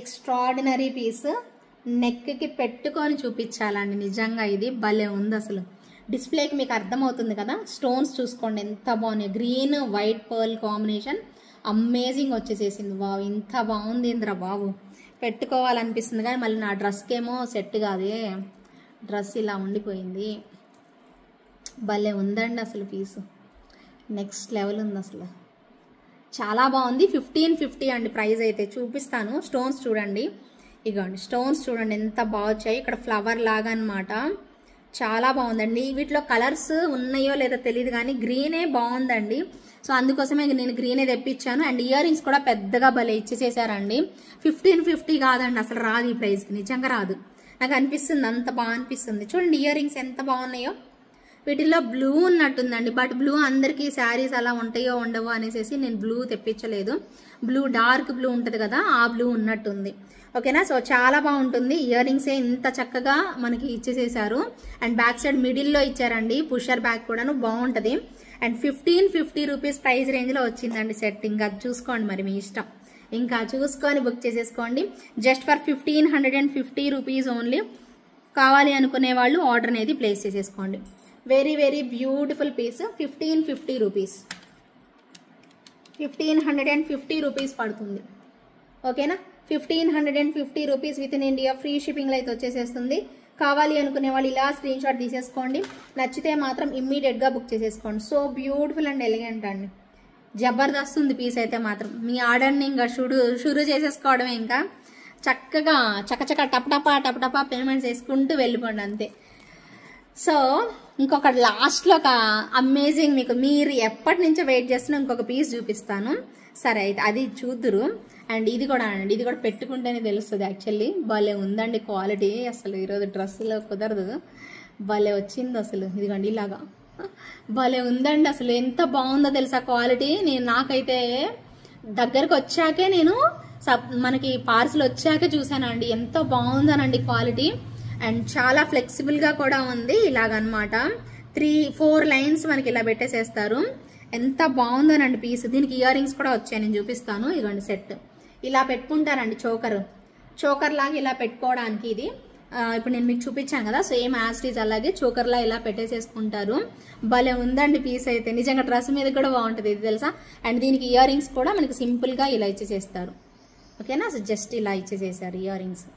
ఎక్స్ట్రాడినరీ పీస్. నెక్కి పెట్టుకొని చూపించాలండి నిజంగా, ఇది భలే ఉంది అసలు. డిస్ప్లేకి మీకు అర్థమవుతుంది కదా. స్టోన్స్ చూసుకోండి ఎంత బాగున్నాయి, green white pearl combination amazing వచ్చేసేసింది. వావ్, ఇంత బాగుంది ఇంద్రా బాబు, పెట్టుకోవాలనిపిస్తుంది కానీ మళ్ళీ నా డ్రెస్కి ఏమో సెట్ కాదే, డ్రెస్ ఇలా ఉండిపోయింది. భలే ఉందండి అసలు పీసు, నెక్స్ట్ లెవెల్ ఉంది అసలు, చాలా బాగుంది. 1550 అండి ప్రైస్ అయితే. చూపిస్తాను. స్టోన్స్ చూడండి, ఇగోండి స్టోన్స్ చూడండి ఎంత బాగా వచ్చాయి. ఇక్కడ ఫ్లవర్ లాగా అనమాట, చాలా బాగుందండి. వీటిలో కలర్స్ ఉన్నాయో లేదో తెలియదు కానీ గ్రీనే బాగుందండి. సో అందుకోసమే నేను గ్రీనే తెప్పించాను. అండ్ ఇయర్ రింగ్స్ కూడా పెద్దగా భలే ఇచ్చేసేసారండి. 1550 కాదండి అసలు, రాదు ఈ ప్రైస్కి, నిజంగా రాదు. నాకు అనిపిస్తుంది, అంత బాగా అనిపిస్తుంది. చూడండి ఇయర్ రింగ్స్ ఎంత బాగున్నాయో. వీటిల్లో బ్లూ ఉన్నట్టుందండి, బట్ బ్లూ అందరికీ శారీస్ అలా ఉంటాయో ఉండవో అనేసి నేను బ్లూ తెప్పించలేదు. బ్లూ డార్క్ బ్లూ ఉంటుంది కదా, ఆ బ్లూ ఉన్నట్టుంది. ఓకేనా. సో చాలా బాగుంటుంది. ఇయర్ రింగ్సే ఇంత చక్కగా మనకి ఇచ్చేసేసారు. అండ్ బ్యాక్ సైడ్ మిడిల్లో ఇచ్చారండి, పుషర్ బ్యాక్ కూడాను బాగుంటుంది. అండ్ 1550 రూపీస్ ప్రైస్ రేంజ్లో వచ్చిందండి సెట్. ఇంకా చూసుకోండి మరి మీ ఇష్టం, ఇంకా చూసుకొని బుక్ చేసేసుకోండి. Just for 1550 rupees only. కావాలి అనుకునే వాళ్ళు ఆర్డర్ అనేది ప్లేస్ చేసేసుకోండి. Very very beautiful piece. 1550 rupees, 1550 rupees పడుతుంది. ఓకేనా. 1550 rupees within India free షిప్పింగ్లో అయితే వచ్చేసేస్తుంది. కావాలి అనుకునే వాళ్ళు ఇలా స్క్రీన్ షాట్ తీసేసుకోండి. నచ్చితే మాత్రం ఇమ్మీడియట్గా బుక్ చేసేసుకోండి. సో బ్యూటిఫుల్ అండ్ ఎలిగెంట్ అండి, జబర్దస్త్ ఉంది పీస్ అయితే మాత్రం. మీ ఆర్డర్ని ఇంకా షురూ చేసేసుకోవడమే. ఇంకా చక్కగా చకచక టపటపా పేమెంట్స్ వేసుకుంటూ వెళ్ళిపోండి అంతే. సో ఇంకొక లాస్ట్లో ఒక అమేజింగ్, మీకు మీరు ఎప్పటి నుంచో వెయిట్ చేస్తున్నా ఇంకొక పీస్ చూపిస్తాను. సరే అయితే అది చూద్దురు. అండ్ ఇది కూడా అండి, ఇది కూడా పెట్టుకుంటేనే తెలుస్తుంది యాక్చువల్లీ. భలే ఉందండి క్వాలిటీ. అసలు ఈరోజు డ్రెస్సులో కుదరదు, భలే వచ్చింది అసలు. ఇదిగోండి ఇలాగా భలే ఉందండి. అసలు ఎంత బాగుందో తెలుసా క్వాలిటీ. నాకైతే దగ్గరకు వచ్చాకే, మనకి పార్సిల్ వచ్చాకే చూసానండి ఎంత బాగుందనండి క్వాలిటీ. అండ్ చాలా ఫ్లెక్సిబుల్గా కూడా ఉంది. ఇలాగనమాట 3-4 లైన్స్ మనకి ఇలా పెట్టేసేస్తారు. ఎంత బాగుందోనండి పీస్. దీనికి ఇయర్ రింగ్స్ కూడా వచ్చాయి, నేను చూపిస్తాను. ఇదిగోండి సెట్ ఇలా పెట్టుకుంటారండి, చోకర్ లాగా ఇలా పెట్టుకోవడానికి. ఇది ఇప్పుడు నేను మీకు చూపించాను కదా, సేమ్ యాస్టీజ్ అలాగే చోకర్లా ఇలా పెట్టేసేసుకుంటారు. భలే ఉందండి పీస్ అయితే నిజంగా. డ్రెస్ మీద కూడా బాగుంటుంది ఇది తెలుసా. అండ్ దీనికి ఇయర్ రింగ్స్ కూడా మనకి సింపుల్గా ఇలా ఇచ్చేసేస్తారు. ఓకేనా. సో జస్ట్ ఇలా ఇచ్చేసేసారు ఇయర్ రింగ్స్,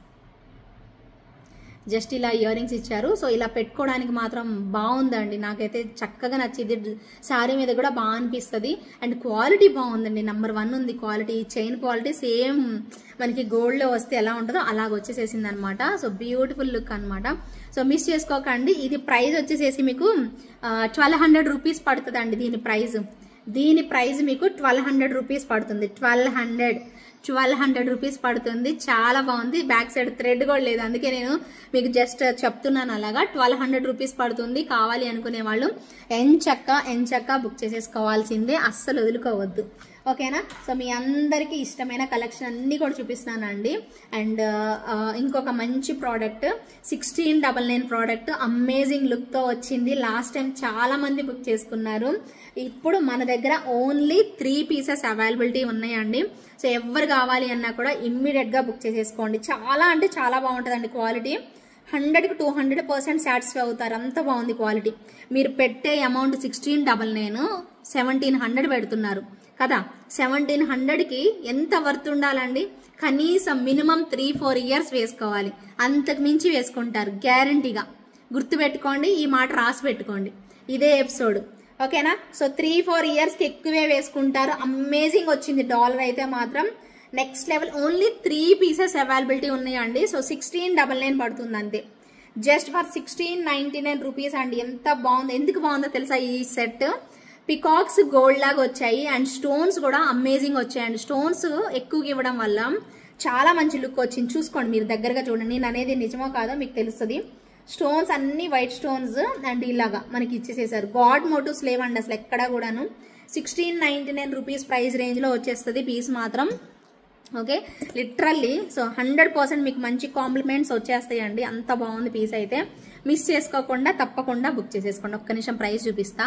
జస్ట్ ఇలా ఇయర్ రింగ్స్ ఇచ్చారు. సో ఇలా పెట్టుకోవడానికి మాత్రం బాగుందండి, నాకైతే చక్కగా నచ్చింది. శారీ మీద కూడా బాగా అనిపిస్తుంది. అండ్ క్వాలిటీ బాగుందండి, నెంబర్ 1 ఉంది క్వాలిటీ. చైన్ క్వాలిటీ సేమ్ మనకి గోల్డ్లో వస్తే ఎలా ఉంటుందో అలాగ వచ్చేసేసింది అనమాట. సో బ్యూటిఫుల్ లుక్ అనమాట. సో మిస్ చేసుకోకండి. ఇది ప్రైస్ వచ్చేసేసి మీకు 1200 రూపీస్ పడుతుందండి. దీని ప్రైస్ మీకు 1200 రూపీస్ పడుతుంది. 1200 రూపీస్ పడుతుంది. చాలా బాగుంది. బ్యాక్ సైడ్ థ్రెడ్ కూడా లేదు, అందుకే నేను మీకు జస్ట్ చెప్తున్నాను అలాగా. 1200 రూపీస్ పడుతుంది. కావాలి అనుకునే వాళ్ళు ఎంచక్క బుక్ చేసేసుకోవాల్సిందే, అస్సలు వదులుకోవద్దు. ఓకేనా. సో మీ అందరికీ ఇష్టమైన కలెక్షన్ అన్నీ కూడా చూపిస్తున్నానండి. అండ్ ఇంకొక మంచి ప్రోడక్ట్ 1699 ప్రోడక్ట్ అమేజింగ్ లుక్తో వచ్చింది. లాస్ట్ టైం చాలా మంది బుక్ చేసుకున్నారు. ఇప్పుడు మన దగ్గర ఓన్లీ 3 పీసెస్ అవైలబిలిటీ ఉన్నాయండి. సో ఎవరు కావాలి అన్నా కూడా ఇమ్మీడియట్గా బుక్ చేసేసుకోండి. చాలా అంటే చాలా బాగుంటుందండి క్వాలిటీ. 100కి 200% సాటిస్ఫై అవుతారు, అంత బాగుంది క్వాలిటీ. మీరు పెట్టే అమౌంట్ 1699, 1700 పెడుతున్నారు కదా. 1700కి ఎంత వర్త్ ఉండాలండి? కనీసం మినిమం 3-4 ఇయర్స్ వేసుకోవాలి, అంతకు మించి వేసుకుంటారు గ్యారంటీగా. గుర్తుపెట్టుకోండి, ఈ మాట రాసి పెట్టుకోండి ఇదే ఎపిసోడ్. ఓకేనా. సో 3-4 ఇయర్స్కి ఎక్కువే వేసుకుంటారు. అమేజింగ్ వచ్చింది డాలర్ అయితే మాత్రం next level. Only 3 pieces availability ఉన్నాయండి. సో 1699 పడుతుంది అంతే, జస్ట్ ఫర్ 1699 రూపీస్ అండి. ఎంత బాగుంది. ఎందుకు బాగుందో తెలుసా ఈ సెట్? పికాక్స్ గోల్డ్ లాగా వచ్చాయి అండ్ స్టోన్స్ కూడా అమేజింగ్ వచ్చాయండి. స్టోన్స్ ఎక్కువగా ఇవ్వడం వల్ల చాలా మంచి లుక్ వచ్చింది. చూసుకోండి మీరు దగ్గరగా చూడండి, నేను అనేది నిజమో కాదో మీకు తెలుస్తుంది. స్టోన్స్ అన్ని వైట్ స్టోన్స్ అండ్ ఇలాగా మనకి ఇచ్చేసేసారు. గాడ్ మోటివ్స్ లేవండి అసలు ఎక్కడా కూడాను. 1699 రూపీస్ ప్రైస్ రేంజ్లో వచ్చేస్తుంది పీస్ మాత్రం. Okay, literally. సో 100% మీకు మంచి కాంప్లిమెంట్స్ వచ్చేస్తాయండి. అంత బాగుంది పీస్ అయితే. మిస్ చేసుకోకుండా తప్పకుండా బుక్ చేసేసుకోండి. ఒక్క నిమిషం ప్రైస్ చూపిస్తా.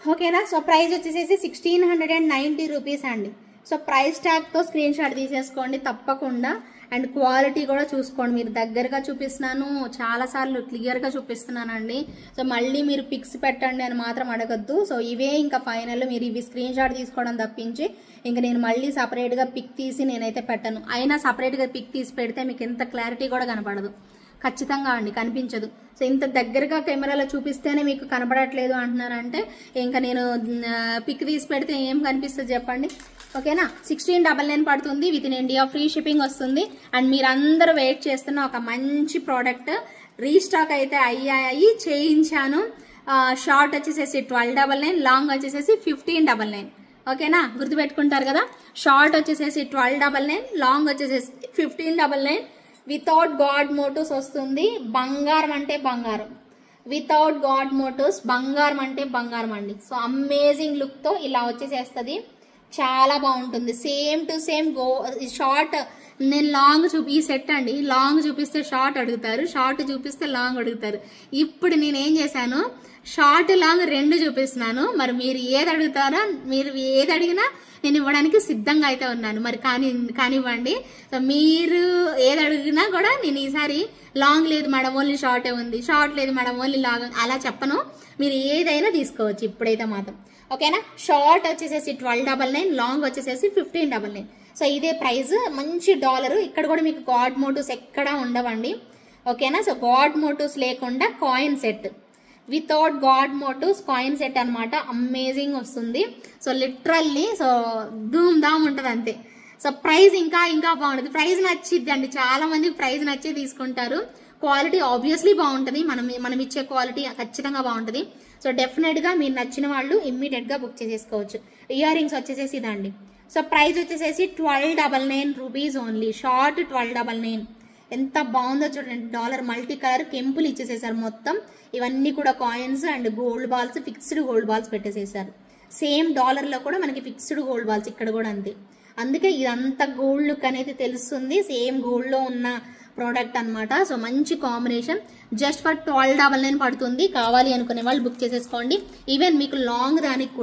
ఓకేనా. సో ప్రైస్ వచ్చేసేసి 1690 రూపీస్ అండి. సో ప్రైస్ ట్యాగ్తో స్క్రీన్ షాట్ తీసేసుకోండి తప్పకుండా. అండ్ క్వాలిటీ కూడా చూసుకోండి. మీరు దగ్గరగా చూపిస్తున్నాను, చాలాసార్లు క్లియర్గా చూపిస్తున్నానండి. సో మళ్ళీ మీరు పిక్స్ పెట్టండి అని మాత్రం అడగద్దు. సో ఇవే ఇంకా ఫైనల్. మీరు ఇవి స్క్రీన్ షాట్ తీసుకోవడం తప్పించి ఇంకా నేను మళ్ళీ సపరేట్గా పిక్ తీసి నేనైతే పెట్టను. అయినా సపరేట్గా పిక్ తీసి పెడితే మీకు ఎంత క్లారిటీ కూడా కనపడదు, ఖచ్చితంగా అండి కనిపించదు. సో ఇంత దగ్గరగా కెమెరాలో చూపిస్తేనే మీకు కనపడట్లేదు అంటున్నారంటే ఇంకా నేను పిక్ తీసి పెడితే ఏం కనిపిస్తుంది చెప్పండి. ఓకేనా. 1699 పడుతుంది. Within India free shipping వస్తుంది. అండ్ మీరందరూ వెయిట్ చేస్తున్న ఒక మంచి ప్రోడక్ట్ రీస్టాక్ అయితే అయ్యాయి, చేయించాను. షార్ట్ వచ్చేసేసి 1299, లాంగ్ వచ్చేసేసి 1599. ఓకేనా, గుర్తుపెట్టుకుంటారు కదా. షార్ట్ వచ్చేసేసి 1299, లాంగ్ వచ్చేసేసి 1599. వితౌట్ గాడ్ మోటివ్స్ వస్తుంది. బంగారం అంటే బంగారం, వితౌట్ గాడ్ మోటివ్స్, బంగారం అంటే బంగారం అండి. సో అమేజింగ్ లుక్ తో ఇలా వచ్చేసేస్తుంది, చాలా బాగుంటుంది. Same to same short. నేను లాంగ్ ఈ సెట్ అండి, లాంగ్ చూపిస్తే షార్ట్ అడుగుతారు, షార్ట్ చూపిస్తే లాంగ్ అడుగుతారు. ఇప్పుడు నేను ఏం చేశాను, షార్ట్ లాంగ్ రెండు చూపిస్తున్నాను. మరి మీరు ఏది అడుగుతారో, మీరు ఏది అడిగినా నేను ఇవ్వడానికి సిద్ధంగా అయితే ఉన్నాను. మరి కానివ్వండి. సో మీరు ఏది అడిగినా కూడా నేను ఈసారి లాంగ్ లేదు మేడం ఓన్లీ షార్టే ఉంది, షార్ట్ లేదు మేడం ఓన్లీ లాంగ్, అలా చెప్పను. మీరు ఏదైనా తీసుకోవచ్చు ఇప్పుడైతే మాత్రం. ఓకేనా. షార్ట్ వచ్చేసేసి 1299, లాంగ్ వచ్చేసేసి 1599. సో ఇదే ప్రైస్. మంచి డాలర్. ఇక్కడ కూడా మీకు గాడ్ మోటివ్స్ ఎక్కడా ఉండవండి. ఓకేనా. సో గాడ్ మోటివ్స్ లేకుండా coin set, without god motives coin set అనమాట. అమేజింగ్ వస్తుంది. సో లిటరల్లీ సో ధూమ్ ధామ్ ఉంటుంది అంతే. సో ప్రైస్ ఇంకా బాగుంటుంది. ప్రైస్ నచ్చిద్ది అండి, చాలా మందికి ప్రైస్ నచ్చే తీసుకుంటారు. క్వాలిటీ ఆబ్వియస్లీ బాగుంటుంది, మనం ఇచ్చే క్వాలిటీ ఖచ్చితంగా బాగుంటుంది. సో డెఫినెట్గా మీరు నచ్చిన వాళ్ళు ఇమ్మీడియట్గా బుక్ చేసేసుకోవచ్చు. ఇయర్ రింగ్స్ వచ్చేసేసి ఇదండి. సో ప్రైస్ వచ్చేసేసి 1299 రూపీస్ ఓన్లీ. షార్ట్ 1299. ఎంత బాగుందో చూడండి. డాలర్ మల్టీ కలర్ కెంపులు ఇచ్చేసేసారు మొత్తం. ఇవన్నీ కూడా coins and gold balls, fixed gold balls పెట్టేసేసారు. సేమ్ డాలర్లో కూడా మనకి ఫిక్స్డ్ గోల్డ్ బాల్స్ ఇక్కడ కూడా అంతే. అందుకే ఇదంతా గోల్డ్ లుక్ అనేది తెలుస్తుంది. సేమ్ గోల్డ్లో ఉన్న ప్రోడక్ట్ అనమాట. సో మంచి కాంబినేషన్. జస్ట్ ఫర్ 1299 పడుతుంది. కావాలి అనుకునే వాళ్ళు బుక్ చేసేసుకోండి. ఈవెన్ మీకు లాంగ్ దానికి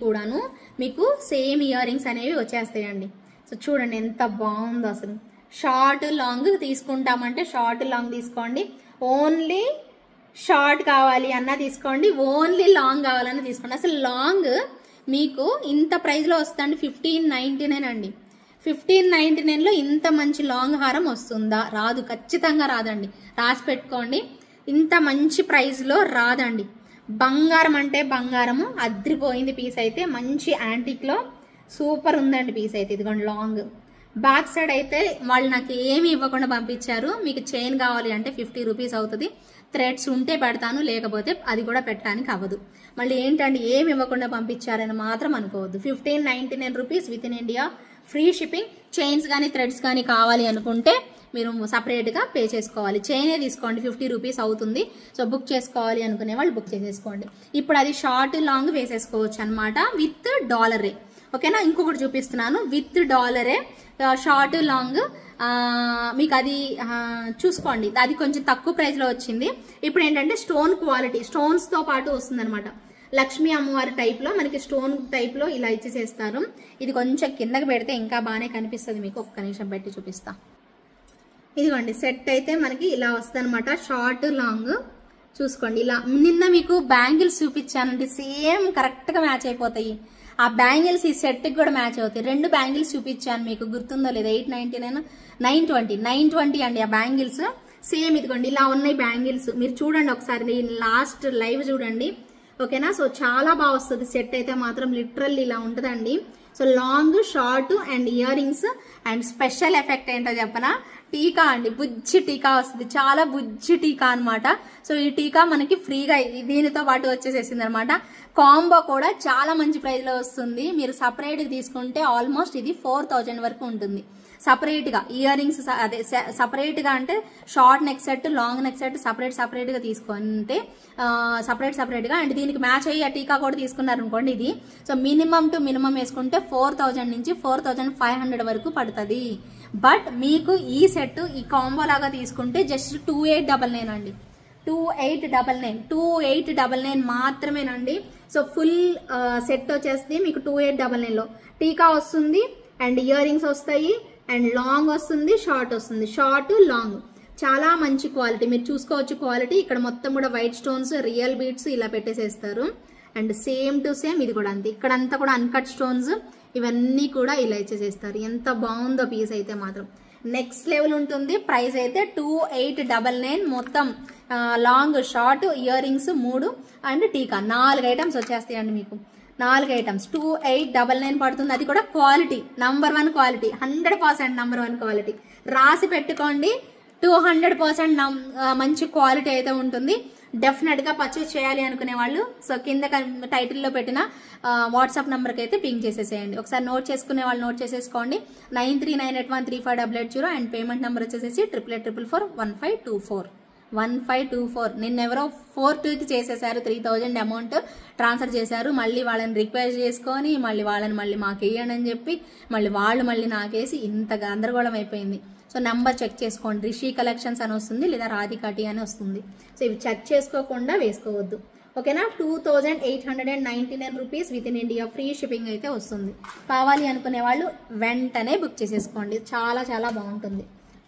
కూడాను మీకు సేమ్ ఇయర్ రింగ్స్ అనేవి వచ్చేస్తాయండి. సో చూడండి ఎంత బాగుందో అసలు. షార్ట్ లాంగ్ తీసుకుంటామంటే షార్ట్ లాంగ్ తీసుకోండి, ఓన్లీ షార్ట్ కావాలి అన్నా తీసుకోండి, ఓన్లీ లాంగ్ కావాలన్నా తీసుకోండి. అసలు లాంగ్ మీకు ఇంత ప్రైస్లో వస్తుందండి. 1599 అండి. 1599లో ఇంత మంచి లాంగ్ హారం వస్తుందా? రాదు, ఖచ్చితంగా రాదండి. రాసి పెట్టుకోండి, ఇంత మంచి ప్రైస్లో రాదండి. బంగారం అంటే బంగారము. అద్రిపోయింది పీస్ అయితే. మంచి యాంటిక్లో సూపర్ ఉందండి పీస్ అయితే. ఇదిగోండి లాంగ్. బ్యాక్ సైడ్ అయితే వాళ్ళు నాకు ఏమి ఇవ్వకుండా పంపించారు. మీకు చైన్ కావాలి అంటే 50 రూపీస్ అవుతుంది. థ్రెడ్స్ ఉంటే పెడతాను, లేకపోతే అది కూడా పెట్టడానికి అవ్వదు. మళ్ళీ ఏంటంటే ఏమి ఇవ్వకుండా పంపించారని మాత్రం అనుకోవద్దు. 1599 rupees within India, free shipping. Chains కానీ థ్రెడ్స్ కానీ కావాలి అనుకుంటే మీరు సపరేట్గా పే చేసుకోవాలి. చైనే తీసుకోండి, 50 రూపీస్ అవుతుంది. సో బుక్ చేసుకోవాలి అనుకునే వాళ్ళు బుక్ చేసేసుకోండి. ఇప్పుడు అది షార్ట్ లాంగ్ వేసేసుకోవచ్చు అనమాట, విత్ డాలరే. ఓకేనా. ఇంకొకటి చూపిస్తున్నాను విత్ డాలరే, షార్ట్ లాంగ్. మీకు అది చూసుకోండి, అది కొంచెం తక్కువ ప్రైస్లో వచ్చింది. ఇప్పుడు ఏంటంటే స్టోన్ క్వాలిటీ, స్టోన్స్తో పాటు వస్తుంది అనమాట. లక్ష్మీ అమ్మవారి టైప్లో మనకి స్టోన్ టైప్లో ఇలా ఇచ్చేసేస్తారు. ఇది కొంచెం కిందకి పెడితే ఇంకా బాగానే కనిపిస్తుంది మీకు. ఒక్క నిమిషం పెట్టి చూపిస్తా. ఇదిగోండి సెట్ అయితే మనకి ఇలా వస్తుంది అనమాట. షార్ట్ లాంగ్ చూసుకోండి. ఇలా నిన్న మీకు బ్యాంగిల్స్ చూపించానండి, సేమ్ కరెక్ట్గా మ్యాచ్ అయిపోతాయి. ఆ బ్యాంగిల్స్ ఈ సెట్కి కూడా మ్యాచ్ అవుతాయి. 2 బ్యాంగిల్స్ చూపించాను మీకు, గుర్తుందో లేదా? 899, 920 అండి ఆ బ్యాంగిల్స్. సేమ్ ఇదిగోండి ఇలా ఉన్నాయి బ్యాంగిల్స్. మీరు చూడండి ఒకసారి, లాస్ట్ లైవ్ చూడండి. ఓకేనా. సో చాలా బాగా వస్తుంది సెట్ అయితే మాత్రం. లిటరల్లీ ఇలా ఉంటుందండి. So long, short and ear rings. And special effect ఏంటో చెప్పనా? టీకా అండి, బుజ్జి టీకా వస్తుంది. చాలా బుజ్జి టీకా అనమాట. సో ఈ టీకా మనకి ఫ్రీగా దీనితో పాటు వచ్చేసేసింది అనమాట. కాంబో కూడా చాలా మంచి ప్రైస్లో వస్తుంది. మీరు సపరేట్గా తీసుకుంటే ఆల్మోస్ట్ ఇది 4000 వరకు ఉంటుంది. సపరేట్గా ఇయర్ రింగ్స్, అదే సపరేట్గా అంటే short neck set, long neck set సపరేట్గా తీసుకుంటే సపరేట్గా అండ్ దీనికి మ్యాచ్ అయ్యి ఆ టీకా కూడా తీసుకున్నారు అనుకోండి ఇది. సో మినిమం టు మినిమం వేసుకుంటే 4000 నుంచి 4500 వరకు పడుతుంది. బట్ మీకు ఈ సెట్ ఈ కాంబో లాగా తీసుకుంటే జస్ట్ 2899 అండి. 2899 మాత్రమేనండి. సో ఫుల్ సెట్ వచ్చేసి మీకు 2899లో టీకా వస్తుంది అండ్ ఇయర్ రింగ్స్ వస్తాయి అండ్ లాంగ్ వస్తుంది, షార్ట్ వస్తుంది. షార్ట్ లాంగ్ చాలా మంచి క్వాలిటీ, మీరు చూసుకోవచ్చు క్వాలిటీ. ఇక్కడ మొత్తం కూడా వైట్ స్టోన్స్, రియల్ బీడ్స్ ఇలా పెట్టేసేస్తారు. అండ్ సేమ్ టు సేమ్ ఇది కూడా అంతే. ఇక్కడంతా కూడా అన్కట్ స్టోన్స్ ఇవన్నీ కూడా ఇలా ఇచ్చేసేస్తారు. ఎంత బాగుందో పీస్ అయితే మాత్రం. నెక్స్ట్ లెవెల్ ఉంటుంది. ప్రైస్ అయితే 2899. మొత్తం long, short, ear rings 3 and టీకా 4 ఐటమ్స్ వచ్చేస్తాయండి మీకు. 4 ఐటమ్స్ 2899 పడుతుంది. అది కూడా quality number 1 quality, 100% number 1 quality. రాసి పెట్టుకోండి, 200% మంచి క్వాలిటీ అయితే ఉంటుంది. డెఫినెట్గా పర్చేస్ చేయాలి అనుకునే వాళ్ళు సో కింద టైటిల్లో పెట్టిన వాట్సాప్ నెంబర్కి అయితే పింక్ చేసేసేయండి. ఒకసారి నోట్ చేసుకునే వాళ్ళు నోట్ చేసేసుకోండి. 9398135200 అండ్ పేమెంట్ నెంబర్ వచ్చేసేసి 88441524 నిన్నెవరో 4/2కి చేసేసారు. 3000 అమౌంట్ ట్రాన్స్ఫర్ చేశారు. మళ్ళీ వాళ్ళని రిక్వెస్ట్ చేసుకొని మళ్ళీ మాకు వేయండి అని చెప్పి మళ్ళీ నాకేసి ఇంత గందరగోళం అయిపోయింది. సో నెంబర్ చెక్ చేసుకోండి. రిషి కలెక్షన్స్ అని వస్తుంది లేదా రాధికాటి అని వస్తుంది. సో ఇవి చెక్ చేసుకోకుండా వేసుకోవద్దు. ఓకేనా. 2899 rupees within India free shipping అయితే వస్తుంది. కావాలి అనుకునే వాళ్ళు వెంటనే బుక్ చేసేసుకోండి. చాలా చాలా బాగుంటుంది.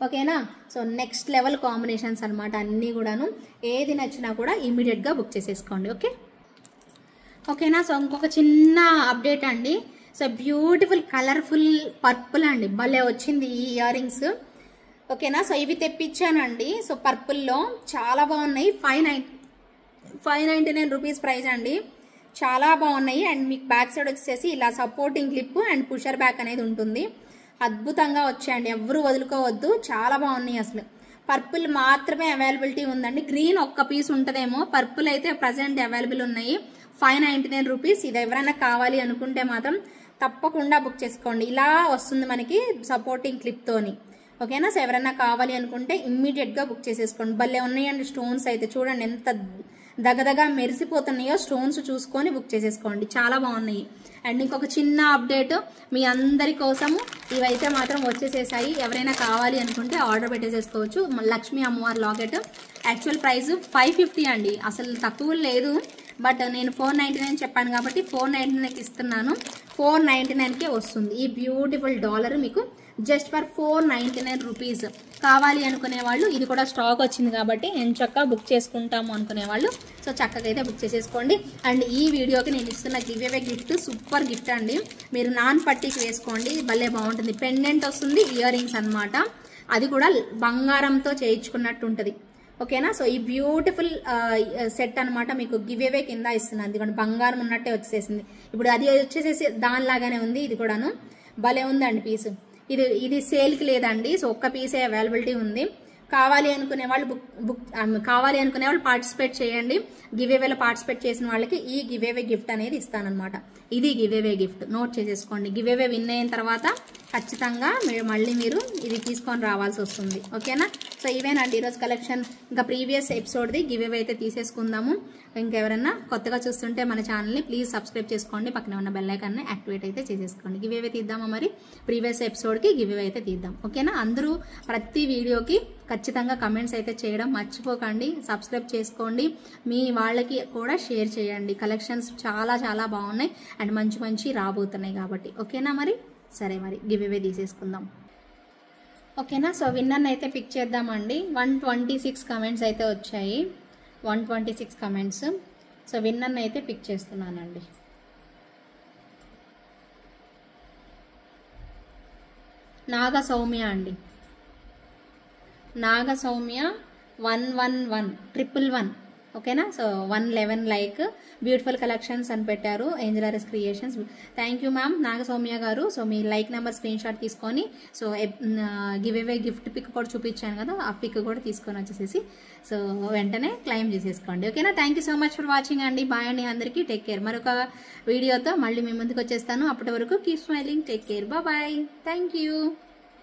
ఓకేనా. సో నెక్స్ట్ లెవెల్ కాంబినేషన్స్ అనమాట అన్నీ కూడాను. ఏది నచ్చినా కూడా ఇమీడియట్గా బుక్ చేసేసుకోండి. ఓకేనా. సో ఇంకొక చిన్న అప్డేట్ అండి. సో బ్యూటిఫుల్ కలర్ఫుల్ పర్పుల్ అండి, భలే వచ్చింది ఈ ఇయర్ రింగ్స్. ఓకేనా. సో ఇవి తెప్పించానండి. సో పర్పుల్లో చాలా బాగున్నాయి. 599 రూపీస్ ప్రైస్ అండి. చాలా బాగున్నాయి. అండ్ మీకు బ్యాక్ సైడ్ వచ్చేసి ఇలా supporting clip and pusher back అనేది ఉంటుంది. అద్భుతంగా వచ్చాయండి, ఎవరు వదులుకోవద్దు. చాలా బాగున్నాయి. అసలు పర్పుల్ మాత్రమే అవైలబిలిటీ ఉందండి. గ్రీన్ ఒక్క పీస్ ఉంటుందేమో. పర్పుల్ అయితే ప్రజెంట్ అవైలబుల్ ఉన్నాయి. 599 రూపీస్. ఇది ఎవరైనా కావాలి అనుకుంటే మాత్రం తప్పకుండా బుక్ చేసుకోండి. ఇలా వస్తుంది మనకి సపోర్టింగ్ క్లిప్తోని. ఓకేనా. సో ఎవరైనా కావాలి అనుకుంటే ఇమ్మీడియట్గా బుక్ చేసేసుకోండి. భలే ఉన్నాయండి స్టోన్స్ అయితే. చూడండి ఎంత దగదగా మెరిసిపోతున్నాయో. స్టోన్స్ చూసుకొని బుక్ చేసేసుకోండి. చాలా బాగున్నాయి. అండ్ ఇంకొక చిన్న అప్డేట్ మీ అందరి కోసము, ఇవైతే మాత్రం వచ్చేసేసాయి. ఎవరైనా కావాలి అనుకుంటే ఆర్డర్ పెట్టేసేసుకోవచ్చు. లక్ష్మీ అమ్మవారి లాకెట్ యాక్చువల్ ప్రైస్ 550 అండి. అసలు తక్కువ లేదు. బట్ నేను 499 చెప్పాను కాబట్టి 499కి ఇస్తున్నాను. 499కే వస్తుంది ఈ బ్యూటిఫుల్ డాలర్ మీకు జస్ట్ ఫర్ 499 రూపీస్. కావాలి అనుకునే వాళ్ళు ఇది కూడా స్టాక్ వచ్చింది కాబట్టి ఎంచక్కా బుక్ చేసుకుంటాము అనుకునే వాళ్ళు సో చక్కగా అయితే బుక్ చేసేసుకోండి. అండ్ ఈ వీడియోకి నేను ఇస్తున్న give away gift super gift అండి. మీరు నాన్ పట్టీకి వేసుకోండి, భలే బాగుంటుంది. పెండెంట్ వస్తుంది, ఇయర్ రింగ్స్ అనమాట. అది కూడా బంగారంతో చేయించుకున్నట్టు ఉంటుంది. ఓకేనా. సో ఈ బ్యూటిఫుల్ సెట్ అనమాట మీకు గివ్ అవే కింద ఇస్తున్నాను. అందుకని బంగారం ఉన్నట్టే వచ్చేసింది. ఇప్పుడు అది వచ్చేసేసి దానిలాగానే ఉంది. ఇది కూడాను భలే ఉందండి పీసు. ఇది సేల్కి లేదండి. సో ఒక్క పీసే అవైలబిలిటీ ఉంది. కావాలి అనుకునే వాళ్ళు పార్టిసిపేట్ చేయండి. గివ్ అవేలో పార్టిసిపేట్ చేసిన వాళ్ళకి ఈ గివ్ అవే గిఫ్ట్ అనేది ఇస్తానన్నమాట. ఇది గివ్ అవే గిఫ్ట్, నోట్ చేసేసుకోండి. గివ్ అవే విన్ అయిన తర్వాత ఖచ్చితంగా మీరు ఇది తీసుకొని రావాల్సి వస్తుంది. ఓకేనా. సో ఇవేనండి ఈరోజు కలెక్షన్. ఇంకా ప్రీవియస్ ఎపిసోడ్ది గివ్ అవే అయితే తీసేసుకుందాము. ఇంకెవరన్నా కొత్తగా చూస్తుంటే మన ఛానల్ని ప్లీజ్ సబ్స్క్రైబ్ చేసుకోండి. పక్కనే ఉన్న బెల్ ఐకాన్ని యాక్టివేట్ అయితే చేసేసుకోండి. గివ్ అవే తీద్దామా మరి? ప్రీవియస్ ఎపిసోడ్కి గివ్ అవే అయితే తీద్దాం. ఓకేనా. అందరూ ప్రతి వీడియోకి ఖచ్చితంగా కమెంట్స్ అయితే చేయడం మర్చిపోకండి. సబ్స్క్రైబ్ చేసుకోండి. మీ వాళ్ళకి కూడా షేర్ చేయండి. కలెక్షన్స్ చాలా చాలా బాగున్నాయి అండ్ మంచి రాబోతున్నాయి కాబట్టి. ఓకేనా మరి? సరే మరి గివ్ అవే తీసేసుకుందాం. ఓకేనా. సో విన్నర్ని అయితే పిక్ చేద్దామండి. 126 కమెంట్స్ అయితే వచ్చాయి. 126 కమెంట్స్. సో విన్నర్ని అయితే పిక్ చేస్తున్నానండి. నాగ సౌమ్య అండి. నాగ సౌమ్య 111 ఓకేనా. సో 111 లైక్ బ్యూటిఫుల్ కలెక్షన్స్ అని పెట్టారు angel RS creations. Thank you ma'am Naga Soumya garu. So మీ లైక్ నెంబర్ స్క్రీన్ షాట్ తీసుకొని so give away gift pic కూడా చూపించాను కదా, ఆ పిక్ కూడా తీసుకొని వచ్చేసేసి సో వెంటనే క్లెయిమ్ చేసేసుకోండి. ఓకేనా. Thank you so much for watching అండి. బాయ్ అండి అందరికీ. Take care. మరొక వీడియోతో మళ్ళీ మీ ముందుకు వచ్చేస్తాను. అప్పటి వరకు keep smiling. Take care. Bye. Thank you.